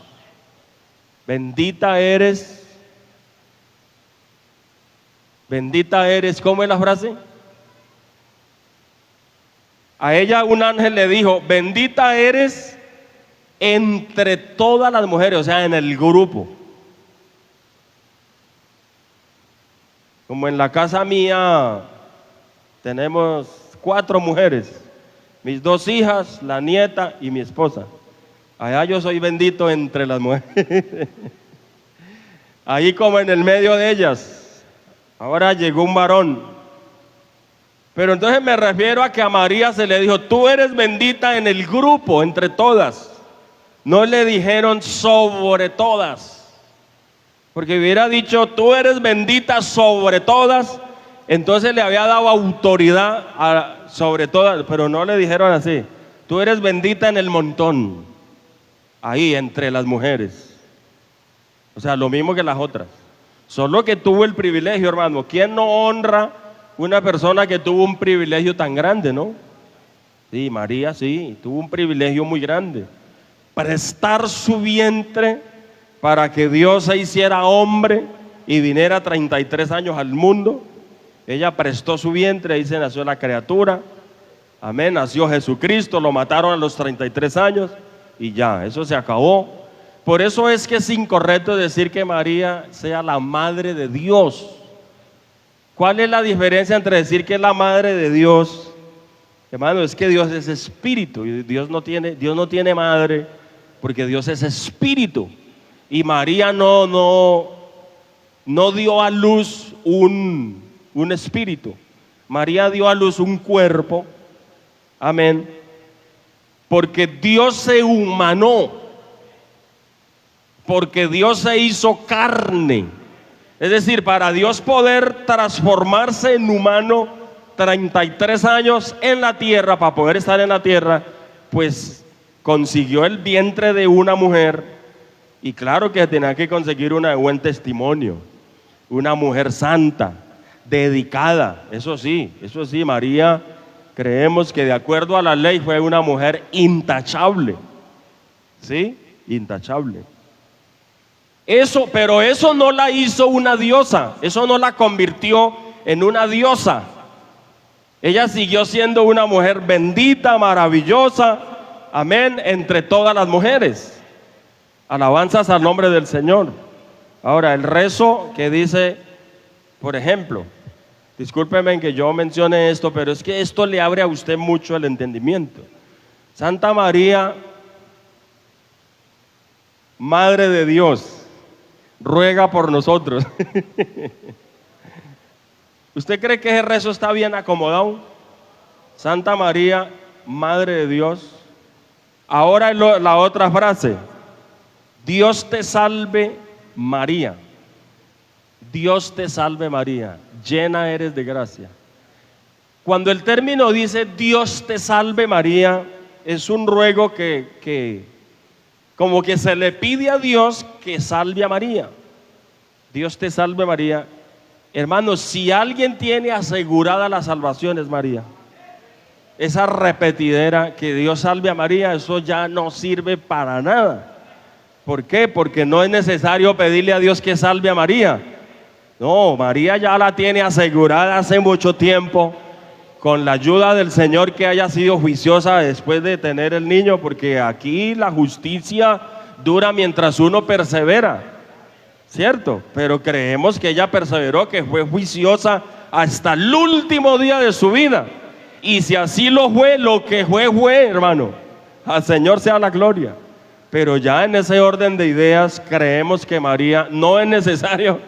Bendita eres, ¿cómo es la frase? A ella un ángel le dijo: bendita eres entre todas las mujeres, o sea, en el grupo. Como en la casa mía tenemos 4 mujeres, mis 2 hijas, la nieta y mi esposa. Allá yo soy bendito entre las mujeres. Ahí como en el medio de ellas. Ahora llegó un varón. Pero entonces me refiero a que a María se le dijo, tú eres bendita en el grupo, entre todas. No le dijeron sobre todas. Porque hubiera dicho, tú eres bendita sobre todas, entonces le había dado autoridad sobre todas, pero no le dijeron así. Tú eres bendita en el montón, ahí entre las mujeres. O sea, lo mismo que las otras. Solo que tuvo el privilegio, hermano. ¿Quién no honra una persona que tuvo un privilegio tan grande, no? Sí, María sí, tuvo un privilegio muy grande. Prestar su vientre para que Dios se hiciera hombre y viniera 33 años al mundo. Ella prestó su vientre, ahí se nació la criatura. Amén, nació Jesucristo, lo mataron a los 33 años y ya, eso se acabó. Por eso es que es incorrecto decir que María sea la madre de Dios. ¿Cuál es la diferencia entre decir que es la madre de Dios? Hermano, es que Dios es espíritu y Dios no tiene madre, porque Dios es espíritu. Y María no dio a luz un espíritu. María dio a luz un cuerpo. Amén. Porque Dios se humanó. Porque Dios se hizo carne. Es decir, para Dios poder transformarse en humano 33 años en la tierra, para poder estar en la tierra, pues consiguió el vientre de una mujer. Y claro que tenía que conseguir un buen testimonio, una mujer santa, dedicada. Eso sí, María, creemos que de acuerdo a la ley fue una mujer intachable. ¿Sí? Intachable. Pero eso no la hizo una diosa, eso no la convirtió en una diosa. Ella siguió siendo una mujer bendita, maravillosa, amén, entre todas las mujeres. Alabanzas al nombre del Señor. Ahora, el rezo que dice, por ejemplo, discúlpeme que yo mencione esto, pero es que esto le abre a usted mucho el entendimiento. Santa María, Madre de Dios, ruega por nosotros. ¿Usted cree que ese rezo está bien acomodado? Santa María, Madre de Dios. Ahora la otra frase. Dios te salve María. Dios te salve María, llena eres de gracia. Cuando el término dice Dios te salve María, es un ruego que como que se le pide a Dios que salve a María. Dios te salve María. Hermanos, si alguien tiene asegurada la salvación es María. Esa repetidera que Dios salve a María, eso ya no sirve para nada. ¿Por qué? Porque no es necesario pedirle a Dios que salve a María. No, María ya la tiene asegurada hace mucho tiempo, con la ayuda del Señor, que haya sido juiciosa después de tener el niño, porque aquí la justicia dura mientras uno persevera, ¿cierto? Pero creemos que ella perseveró, que fue juiciosa hasta el último día de su vida. Y si así lo fue, lo que fue, hermano, al Señor sea la gloria. Pero ya en ese orden de ideas creemos que María, no es necesario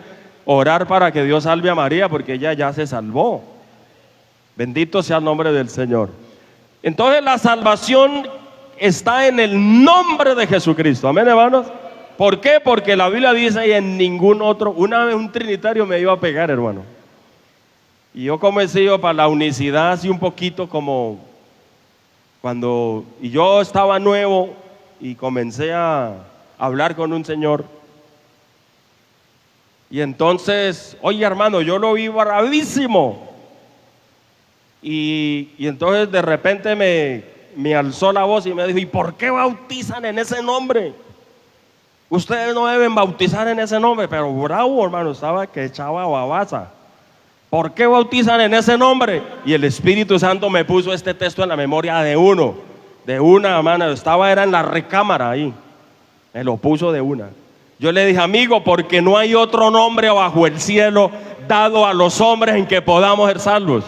orar para que Dios salve a María, porque ella ya se salvó. Bendito sea el nombre del Señor. Entonces la salvación está en el nombre de Jesucristo. Amén, hermanos. ¿Por qué? Porque la Biblia dice, y en ningún otro. Una vez un trinitario me iba a pegar, hermano. Y yo, como he sido para la unicidad, así un poquito como cuando yo estaba nuevo y comencé a hablar con un señor. Y entonces, oye, hermano, yo lo vi bravísimo. Y entonces de repente me alzó la voz y me dijo, ¿y por qué bautizan en ese nombre? Ustedes no deben bautizar en ese nombre. Pero bravo, hermano, estaba que echaba babaza. ¿Por qué bautizan en ese nombre? Y el Espíritu Santo me puso este texto en la memoria de una, hermano, era en la recámara ahí, me lo puso de una. Yo le dije, amigo, porque no hay otro nombre bajo el cielo dado a los hombres en que podamos ser salvos.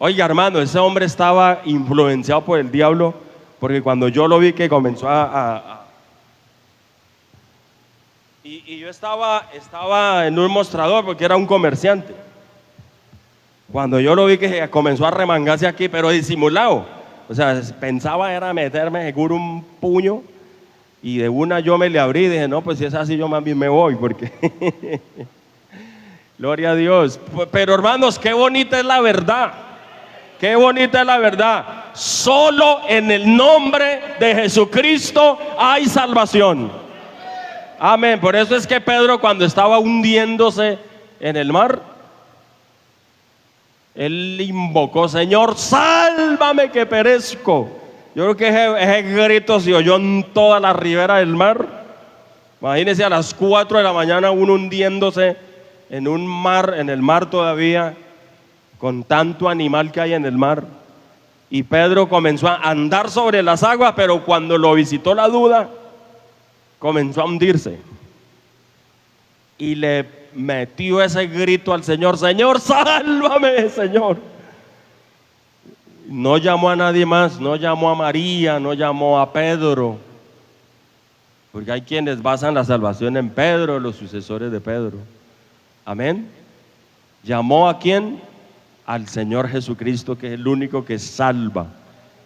Oiga, hermano, ese hombre estaba influenciado por el diablo, porque cuando yo lo vi que comenzó y yo estaba en un mostrador porque era un comerciante. Cuando yo lo vi que comenzó a remangarse aquí, pero disimulado. O sea, pensaba era meterme seguro un puño y de una yo me le abrí y dije, no, pues si es así yo más bien me voy porque... Gloria a Dios. Pero hermanos, qué bonita es la verdad. Qué bonita es la verdad. Solo en el nombre de Jesucristo hay salvación. Amén. Por eso es que Pedro, cuando estaba hundiéndose en el mar, él invocó: Señor, sálvame que perezco. Yo creo que ese grito se oyó en toda la ribera del mar. Imagínense a las 4 de la mañana uno hundiéndose en un mar, en el mar todavía, con tanto animal que hay en el mar. Y Pedro comenzó a andar sobre las aguas, pero cuando lo visitó la duda, comenzó a hundirse. Y le metió ese grito al Señor: Señor, sálvame, Señor. No llamó a nadie más, no llamó a María, no llamó a Pedro, porque hay quienes basan la salvación en Pedro, los sucesores de Pedro. Amén. ¿Llamó a quién? Al Señor Jesucristo, que es el único que salva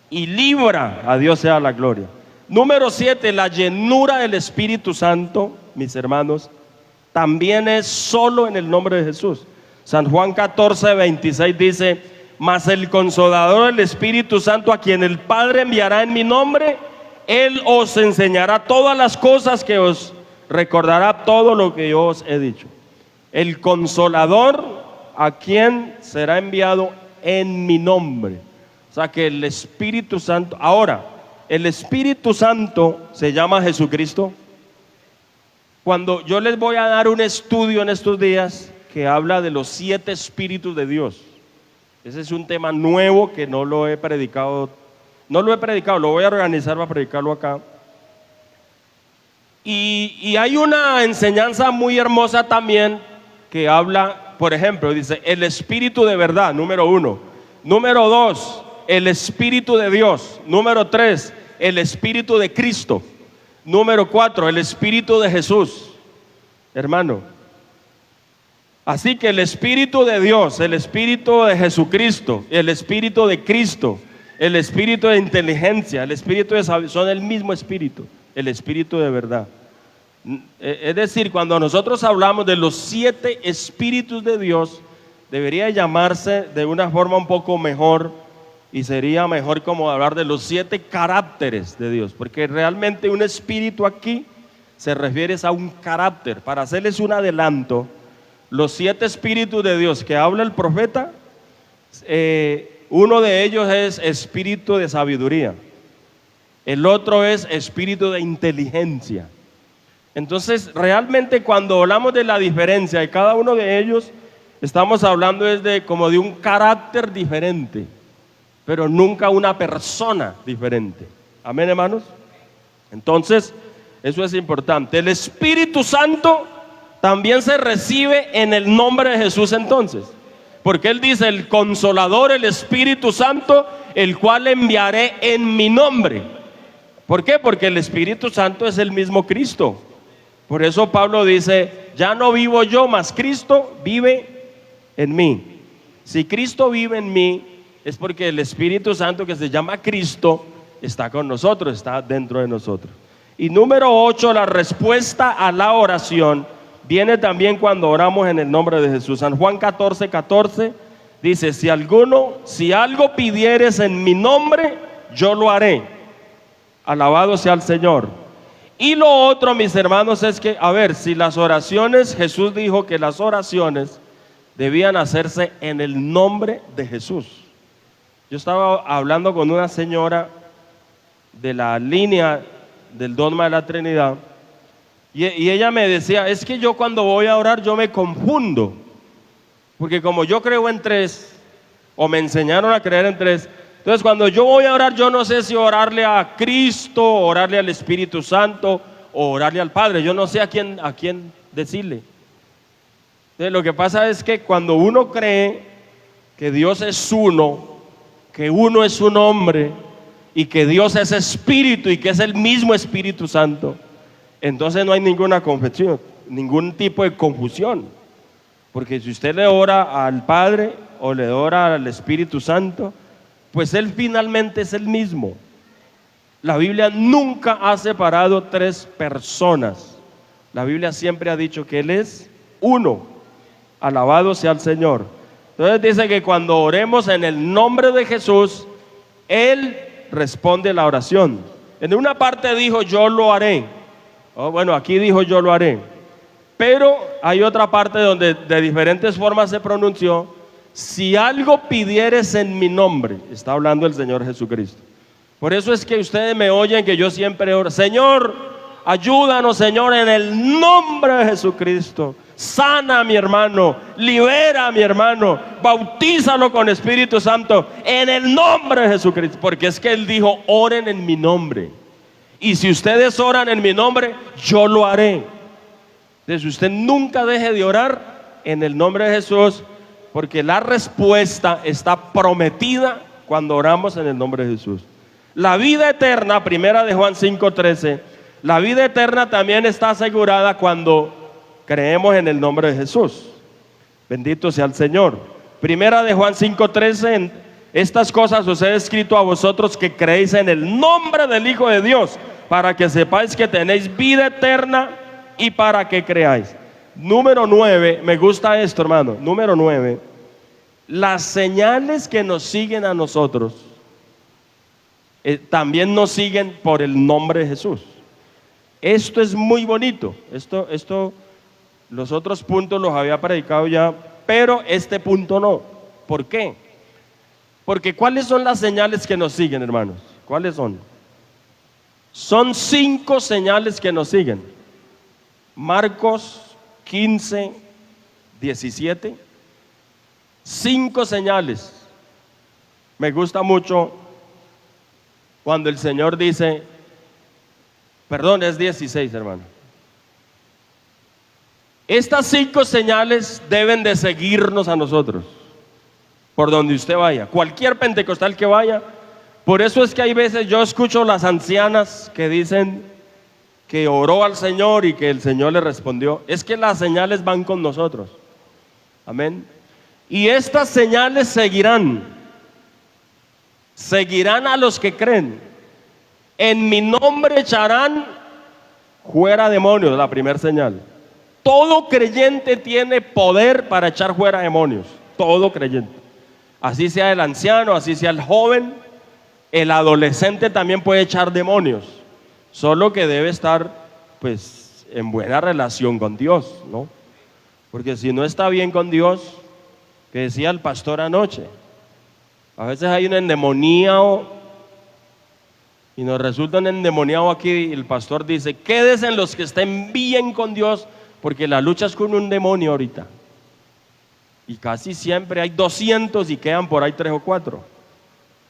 y libra. A Dios sea la gloria. Número 7, la llenura del Espíritu Santo, mis hermanos, también es solo en el nombre de Jesús. San Juan 14:26 dice: mas el Consolador, el Espíritu Santo, a quien el Padre enviará en mi nombre, Él os enseñará todas las cosas, que os recordará todo lo que yo os he dicho. El Consolador, a quien será enviado en mi nombre. O sea que el Espíritu Santo, ahora, el Espíritu Santo se llama Jesucristo. Cuando yo les voy a dar un estudio en estos días que habla de los 7 espíritus de Dios. Ese es un tema nuevo que no lo he predicado, lo voy a organizar para predicarlo acá. Y hay una enseñanza muy hermosa también que habla, por ejemplo, dice el Espíritu de verdad, número 1. Número 2, el Espíritu de Dios. Número 3, el Espíritu de Cristo. Número 4, el Espíritu de Jesús. Hermano, así que el Espíritu de Dios, el Espíritu de Jesucristo, el Espíritu de Cristo, el Espíritu de inteligencia, el Espíritu de sabiduría, son el mismo Espíritu, el Espíritu de verdad. Es decir, cuando nosotros hablamos de los 7 espíritus de Dios, debería llamarse de una forma un poco mejor, y sería mejor como hablar de los 7 caracteres de Dios, porque realmente un espíritu aquí se refiere a un carácter. Para hacerles un adelanto, los 7 espíritus de Dios que habla el profeta, uno de ellos es espíritu de sabiduría, el otro es espíritu de inteligencia. Entonces, realmente cuando hablamos de la diferencia de cada uno de ellos, estamos hablando como de un carácter diferente, pero nunca una persona diferente. Amén, hermanos. Entonces, eso es importante. El Espíritu Santo también se recibe en el nombre de Jesús entonces, porque Él dice: el Consolador, el Espíritu Santo, el cual enviaré en mi nombre. ¿Por qué? Porque el Espíritu Santo es el mismo Cristo. Por eso Pablo dice: ya no vivo yo, mas Cristo vive en mí. Si Cristo vive en mí, es porque el Espíritu Santo, que se llama Cristo, está con nosotros, está dentro de nosotros. Y número 8, la respuesta a la oración viene también cuando oramos en el nombre de Jesús. San Juan 14:14 dice: si algo pidieres en mi nombre, yo lo haré. Alabado sea el Señor. Y lo otro, mis hermanos, es que, a ver, si las oraciones, Jesús dijo que las oraciones debían hacerse en el nombre de Jesús. Yo estaba hablando con una señora de la línea del dogma de la Trinidad, y ella me decía: es que yo cuando voy a orar yo me confundo, porque como yo creo en 3, o me enseñaron a creer en 3, entonces cuando yo voy a orar yo no sé si orarle a Cristo, orarle al Espíritu Santo, o orarle al Padre. Yo no sé a quién decirle. Entonces lo que pasa es que cuando uno cree que Dios es uno, que uno es un hombre y que Dios es espíritu y que es el mismo Espíritu Santo, entonces no hay ninguna confesión, ningún tipo de confusión. Porque si usted le ora al Padre o le ora al Espíritu Santo, pues Él finalmente es el mismo. La Biblia nunca ha separado tres personas. La Biblia siempre ha dicho que Él es uno. Alabado sea el Señor. Entonces dice que cuando oremos en el nombre de Jesús, Él responde la oración. En una parte dijo yo lo haré. Bueno, aquí dijo yo lo haré. Pero hay otra parte donde de diferentes formas se pronunció: si algo pidieres en mi nombre. Está hablando el Señor Jesucristo. Por eso es que ustedes me oyen que yo siempre oro: Señor, ayúdanos, Señor, en el nombre de Jesucristo. Sana a mi hermano, libera a mi hermano, bautízalo con Espíritu Santo en el nombre de Jesucristo. Porque es que Él dijo: oren en mi nombre. Y si ustedes oran en mi nombre, yo lo haré. Entonces usted nunca deje de orar en el nombre de Jesús, porque la respuesta está prometida cuando oramos en el nombre de Jesús. La vida eterna, primera de Juan 5:13, la vida eterna también está asegurada cuando creemos en el nombre de Jesús. Bendito sea el Señor. Primera de Juan 5:13, estas cosas os he escrito a vosotros que creéis en el nombre del Hijo de Dios, para que sepáis que tenéis vida eterna y para que creáis. Número 9, me gusta esto, hermano. Número 9, las señales que nos siguen a nosotros también nos siguen por el nombre de Jesús. Esto es muy bonito. Esto, los otros puntos los había predicado ya, pero este punto no. ¿Por qué? Porque ¿cuáles son las señales que nos siguen, hermanos? ¿Cuáles son? Son 5 señales que nos siguen. Marcos 15, 17. 5 señales. Me gusta mucho cuando el Señor dice, perdón, es 16, hermano. Estas 5 señales deben de seguirnos a nosotros, por donde usted vaya, cualquier pentecostal que vaya. Por eso es que hay veces yo escucho las ancianas que dicen que oró al Señor y que el Señor le respondió. Es que las señales van con nosotros. Amén. Y estas señales seguirán a los que creen. En mi nombre echarán fuera demonios, la primera señal. Todo creyente tiene poder para echar fuera demonios. Todo creyente. Así sea el anciano, así sea el joven, el adolescente también puede echar demonios. Solo que debe estar, pues, en buena relación con Dios, ¿no? Porque si no está bien con Dios, que decía el pastor anoche, a veces hay un endemoniado y nos resulta un endemoniado aquí, y el pastor dice, quédese en los que estén bien con Dios, porque la lucha es con un demonio ahorita. Y casi siempre hay 200 y quedan por ahí 3 o 4.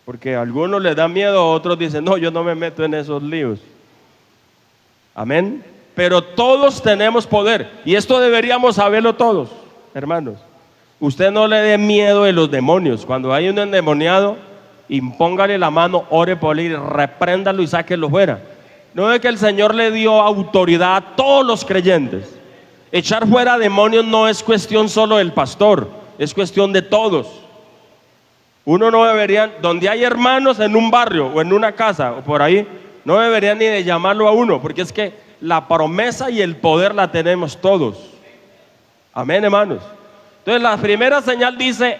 Porque a algunos les da miedo, a otros dicen, no, yo no me meto en esos líos. Amén. Pero todos tenemos poder. Y esto deberíamos saberlo todos, hermanos. Usted no le dé miedo de los demonios. Cuando hay un endemoniado, impóngale la mano, ore por él, repréndalo y sáquelo fuera. No es que el Señor le dio autoridad a todos los creyentes. Echar fuera demonios no es cuestión solo del pastor, es cuestión de todos. Uno no debería, donde hay hermanos en un barrio o en una casa o por ahí, no debería ni de llamarlo a uno, porque es que la promesa y el poder la tenemos todos. Amén, hermanos. Entonces la primera señal dice,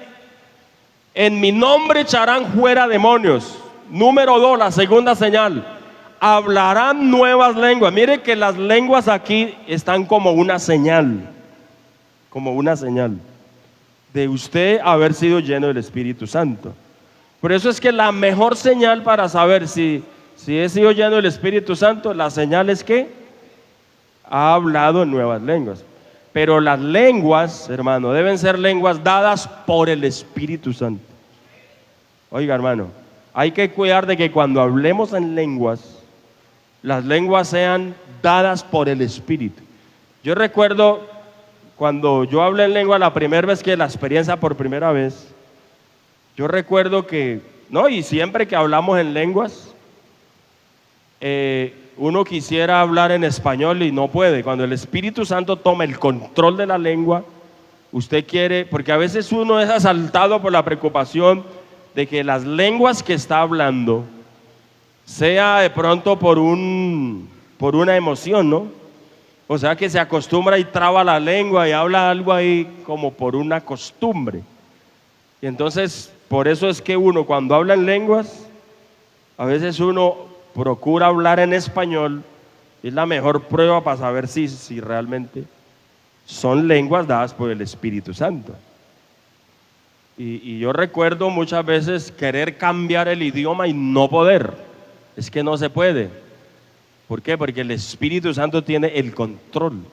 en mi nombre echarán fuera demonios. Número 2, la segunda señal, hablarán nuevas lenguas. Mire que las lenguas aquí están como una señal de usted haber sido lleno del Espíritu Santo. Por eso es que la mejor señal para saber si he sido lleno del Espíritu Santo, la señal es que ha hablado en nuevas lenguas. Pero las lenguas, hermano, deben ser lenguas dadas por el Espíritu Santo. Oiga, hermano, hay que cuidar de que cuando hablemos en lenguas, las lenguas sean dadas por el Espíritu. Yo recuerdo cuando yo hablé en lengua la primera vez, que la experiencia por primera vez, Yo recuerdo que, no, y siempre que hablamos en lenguas, uno quisiera hablar en español y no puede. Cuando el Espíritu Santo toma el control de la lengua, usted quiere, porque a veces uno es asaltado por la preocupación de que las lenguas que está hablando sea de pronto por una emoción, ¿no? O sea, que se acostumbra y traba la lengua y habla algo ahí como por una costumbre. Y entonces, por eso es que uno cuando habla en lenguas, a veces uno procura hablar en español. Es la mejor prueba para saber si realmente son lenguas dadas por el Espíritu Santo. Y yo recuerdo muchas veces querer cambiar el idioma y no poder. Es que no se puede. ¿Por qué? Porque el Espíritu Santo tiene el control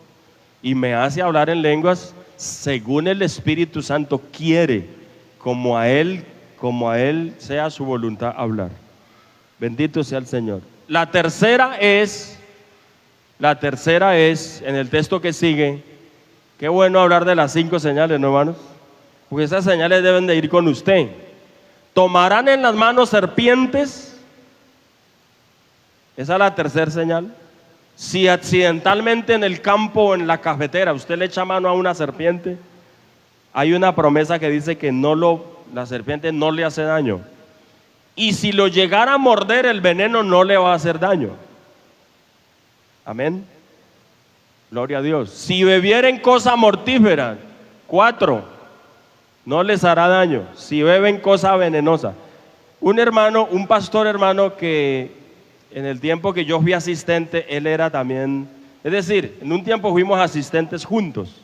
y me hace hablar en lenguas según el Espíritu Santo quiere, como a Él sea su voluntad hablar. Bendito sea el Señor. La tercera es, en el texto que sigue, qué bueno hablar de las 5 señales, ¿no, hermanos? Porque esas señales deben de ir con usted. Tomarán en las manos serpientes. Esa es la tercera señal. Si accidentalmente en el campo o en la cafetera usted le echa mano a una serpiente, hay una promesa que dice que la serpiente no le hace daño. Y si lo llegara a morder, el veneno no le va a hacer daño. Amén. Gloria a Dios. Si bebieren cosa mortífera, 4, no les hará daño. Si beben cosa venenosa. Un pastor hermano que en el tiempo que yo fui asistente, él era también, es decir, en un tiempo fuimos asistentes juntos.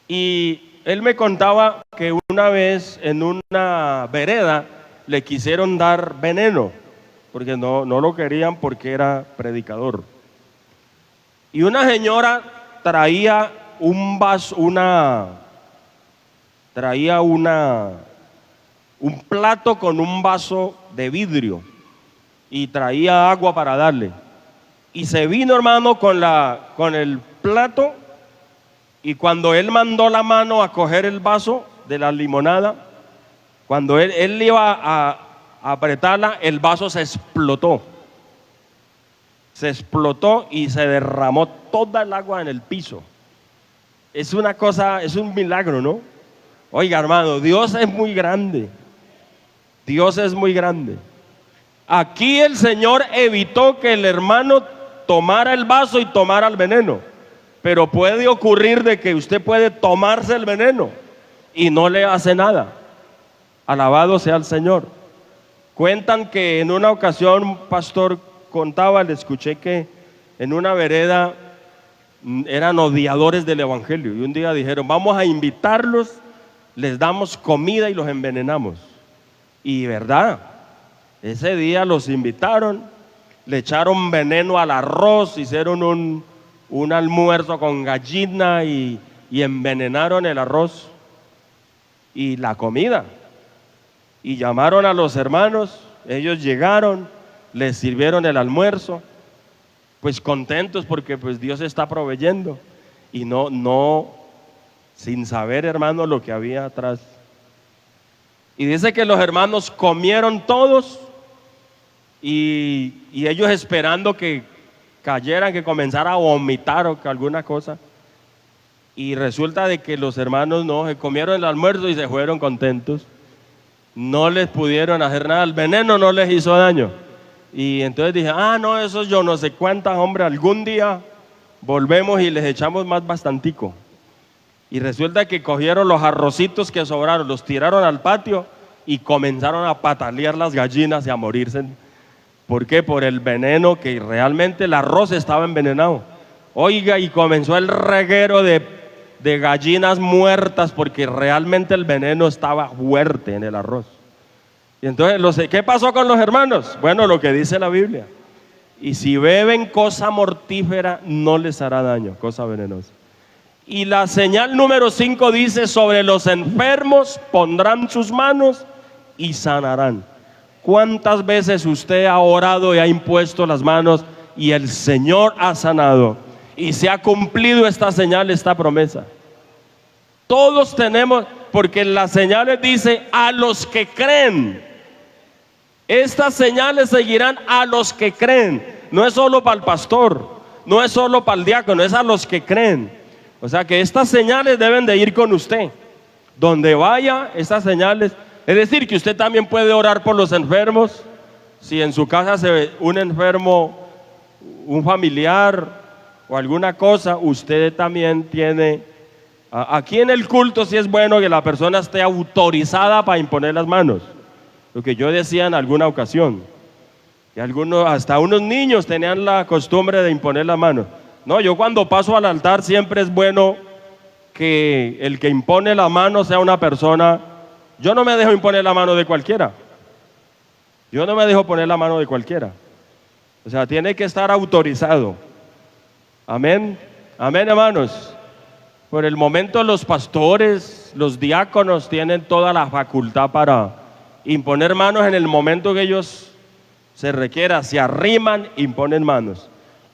Y él me contaba que una vez en una vereda le quisieron dar veneno, porque no lo querían porque era predicador. Y una señora traía un plato con un vaso de vidrio y traía agua para darle. Y se vino, hermano, con el plato, y cuando él mandó la mano a coger el vaso de la limonada, cuando él iba a apretarla, el vaso se explotó. Se explotó y se derramó toda el agua en el piso. Es una cosa, es un milagro, ¿no? Oiga, hermano, Dios es muy grande. Dios es muy grande. Aquí el Señor evitó que el hermano tomara el vaso y tomara el veneno. Pero puede ocurrir de que usted puede tomarse el veneno y no le hace nada. Alabado sea el Señor. Cuentan que en una ocasión un pastor contaba, le escuché que en una vereda eran odiadores del evangelio. Y un día dijeron, vamos a invitarlos, les damos comida y los envenenamos. Y verdad, ese día los invitaron, le echaron veneno al arroz, hicieron un almuerzo con gallina y envenenaron el arroz y la comida. Y llamaron a los hermanos, ellos llegaron, les sirvieron el almuerzo, pues contentos porque pues Dios está proveyendo, y no sin saber, hermano, lo que había atrás. Y dice que los hermanos comieron todos y ellos esperando que cayeran, que comenzara a vomitar o que alguna cosa. Y resulta de que los hermanos no, se comieron el almuerzo y se fueron contentos. No les pudieron hacer nada, el veneno no les hizo daño. Y entonces dije, no, eso yo no sé cuántas, hombre, algún día volvemos y les echamos más bastantico. Y resulta que cogieron los arrocitos que sobraron, los tiraron al patio y comenzaron a patalear las gallinas y a morirse. ¿Por qué? Por el veneno, que realmente el arroz estaba envenenado. Oiga, y comenzó el reguero de gallinas muertas porque realmente el veneno estaba fuerte en el arroz. Y entonces, ¿qué pasó con los hermanos? Bueno, lo que dice la Biblia. Y si beben cosa mortífera, no les hará daño, cosa venenosa. Y la señal número 5 dice, sobre los enfermos pondrán sus manos y sanarán. ¿Cuántas veces usted ha orado y ha impuesto las manos y el Señor ha sanado? Y se ha cumplido esta señal, esta promesa. Todos tenemos, Porque en las señales dice a los que creen. Estas señales seguirán a los que creen. No es solo para el pastor, no es solo para el diácono, es a los que creen. O sea que estas señales deben de ir con usted. Donde vaya, estas señales. Es decir, que usted también puede orar por los enfermos. Si en su casa se ve un enfermo, un familiar o alguna cosa, usted también tiene. Aquí en el culto sí es bueno que la persona esté autorizada para imponer las manos. Lo que yo decía en alguna ocasión, que hasta unos niños tenían la costumbre de imponer la mano. No, yo cuando paso al altar siempre es bueno que el que impone la mano sea una persona. Yo no me dejo imponer la mano de cualquiera. Yo no me dejo poner la mano de cualquiera. O sea, tiene que estar autorizado. Amén. Amén, hermanos. Por el momento los pastores, los diáconos tienen toda la facultad para imponer manos en el momento que ellos se requiera, se arriman, imponen manos.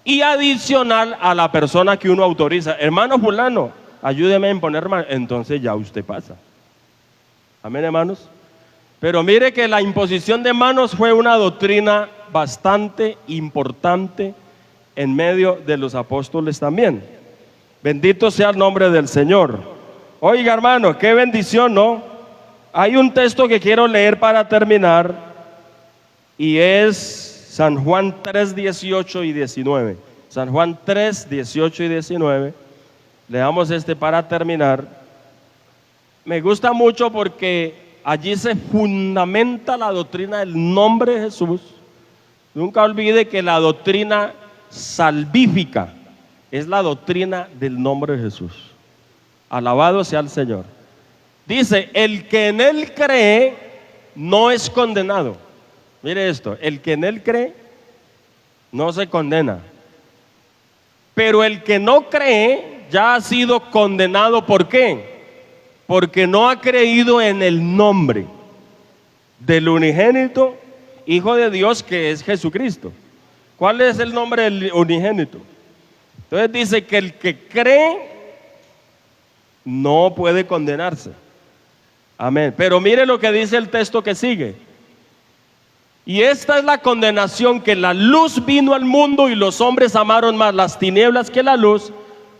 Y adicional a la persona que uno autoriza, hermano fulano, ayúdeme a imponer manos, entonces ya usted pasa. Amén, hermanos. Pero mire que la imposición de manos fue una doctrina bastante importante en medio de los apóstoles también. Bendito sea el nombre del Señor. Oiga, hermano, qué bendición, ¿no? Hay un texto que quiero leer para terminar y es San Juan 3, 18 y 19. San Juan 3, 18 y 19. Leamos este para terminar. Me gusta mucho porque allí se fundamenta la doctrina del nombre de Jesús. Nunca olvide que la doctrina salvífica es la doctrina del nombre de Jesús. Alabado sea el Señor. Dice, el que en Él cree no es condenado. Mire esto, el que en Él cree no se condena. Pero el que no cree ya ha sido condenado. ¿Por qué? Porque no ha creído en el nombre del unigénito Hijo de Dios, que es Jesucristo. ¿Cuál es el nombre del unigénito? Entonces dice que el que cree no puede condenarse. Amén. Pero mire lo que dice el texto que sigue. Y esta es la condenación, que la luz vino al mundo y los hombres amaron más las tinieblas que la luz,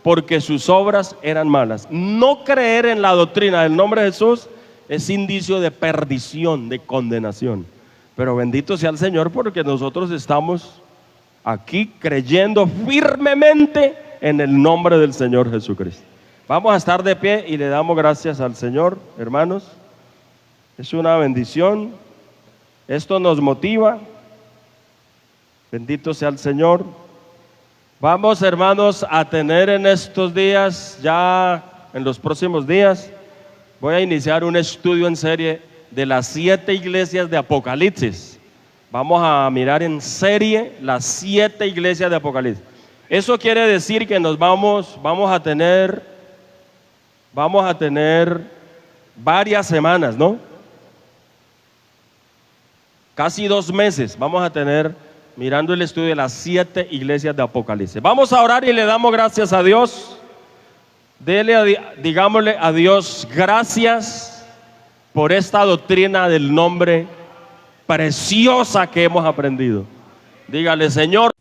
porque sus obras eran malas. No creer en la doctrina del nombre de Jesús es indicio de perdición, de condenación. Pero bendito sea el Señor, porque nosotros estamos aquí creyendo firmemente en el nombre del Señor Jesucristo. Vamos a estar de pie y le damos gracias al Señor, hermanos. Es una bendición. Esto nos motiva. Bendito sea el Señor. Vamos, hermanos, a tener en estos días, ya en los próximos días, voy a iniciar un estudio en serie de las 7 iglesias de Apocalipsis. Vamos a mirar en serie las 7 iglesias de Apocalipsis. Eso quiere decir que vamos a tener varias semanas, ¿no? Casi 2 meses vamos a tener mirando el estudio de las 7 iglesias de Apocalipsis. Vamos a orar y le damos gracias a Dios. Digámosle a Dios gracias por esta doctrina del nombre preciosa que hemos aprendido. Dígale, Señor.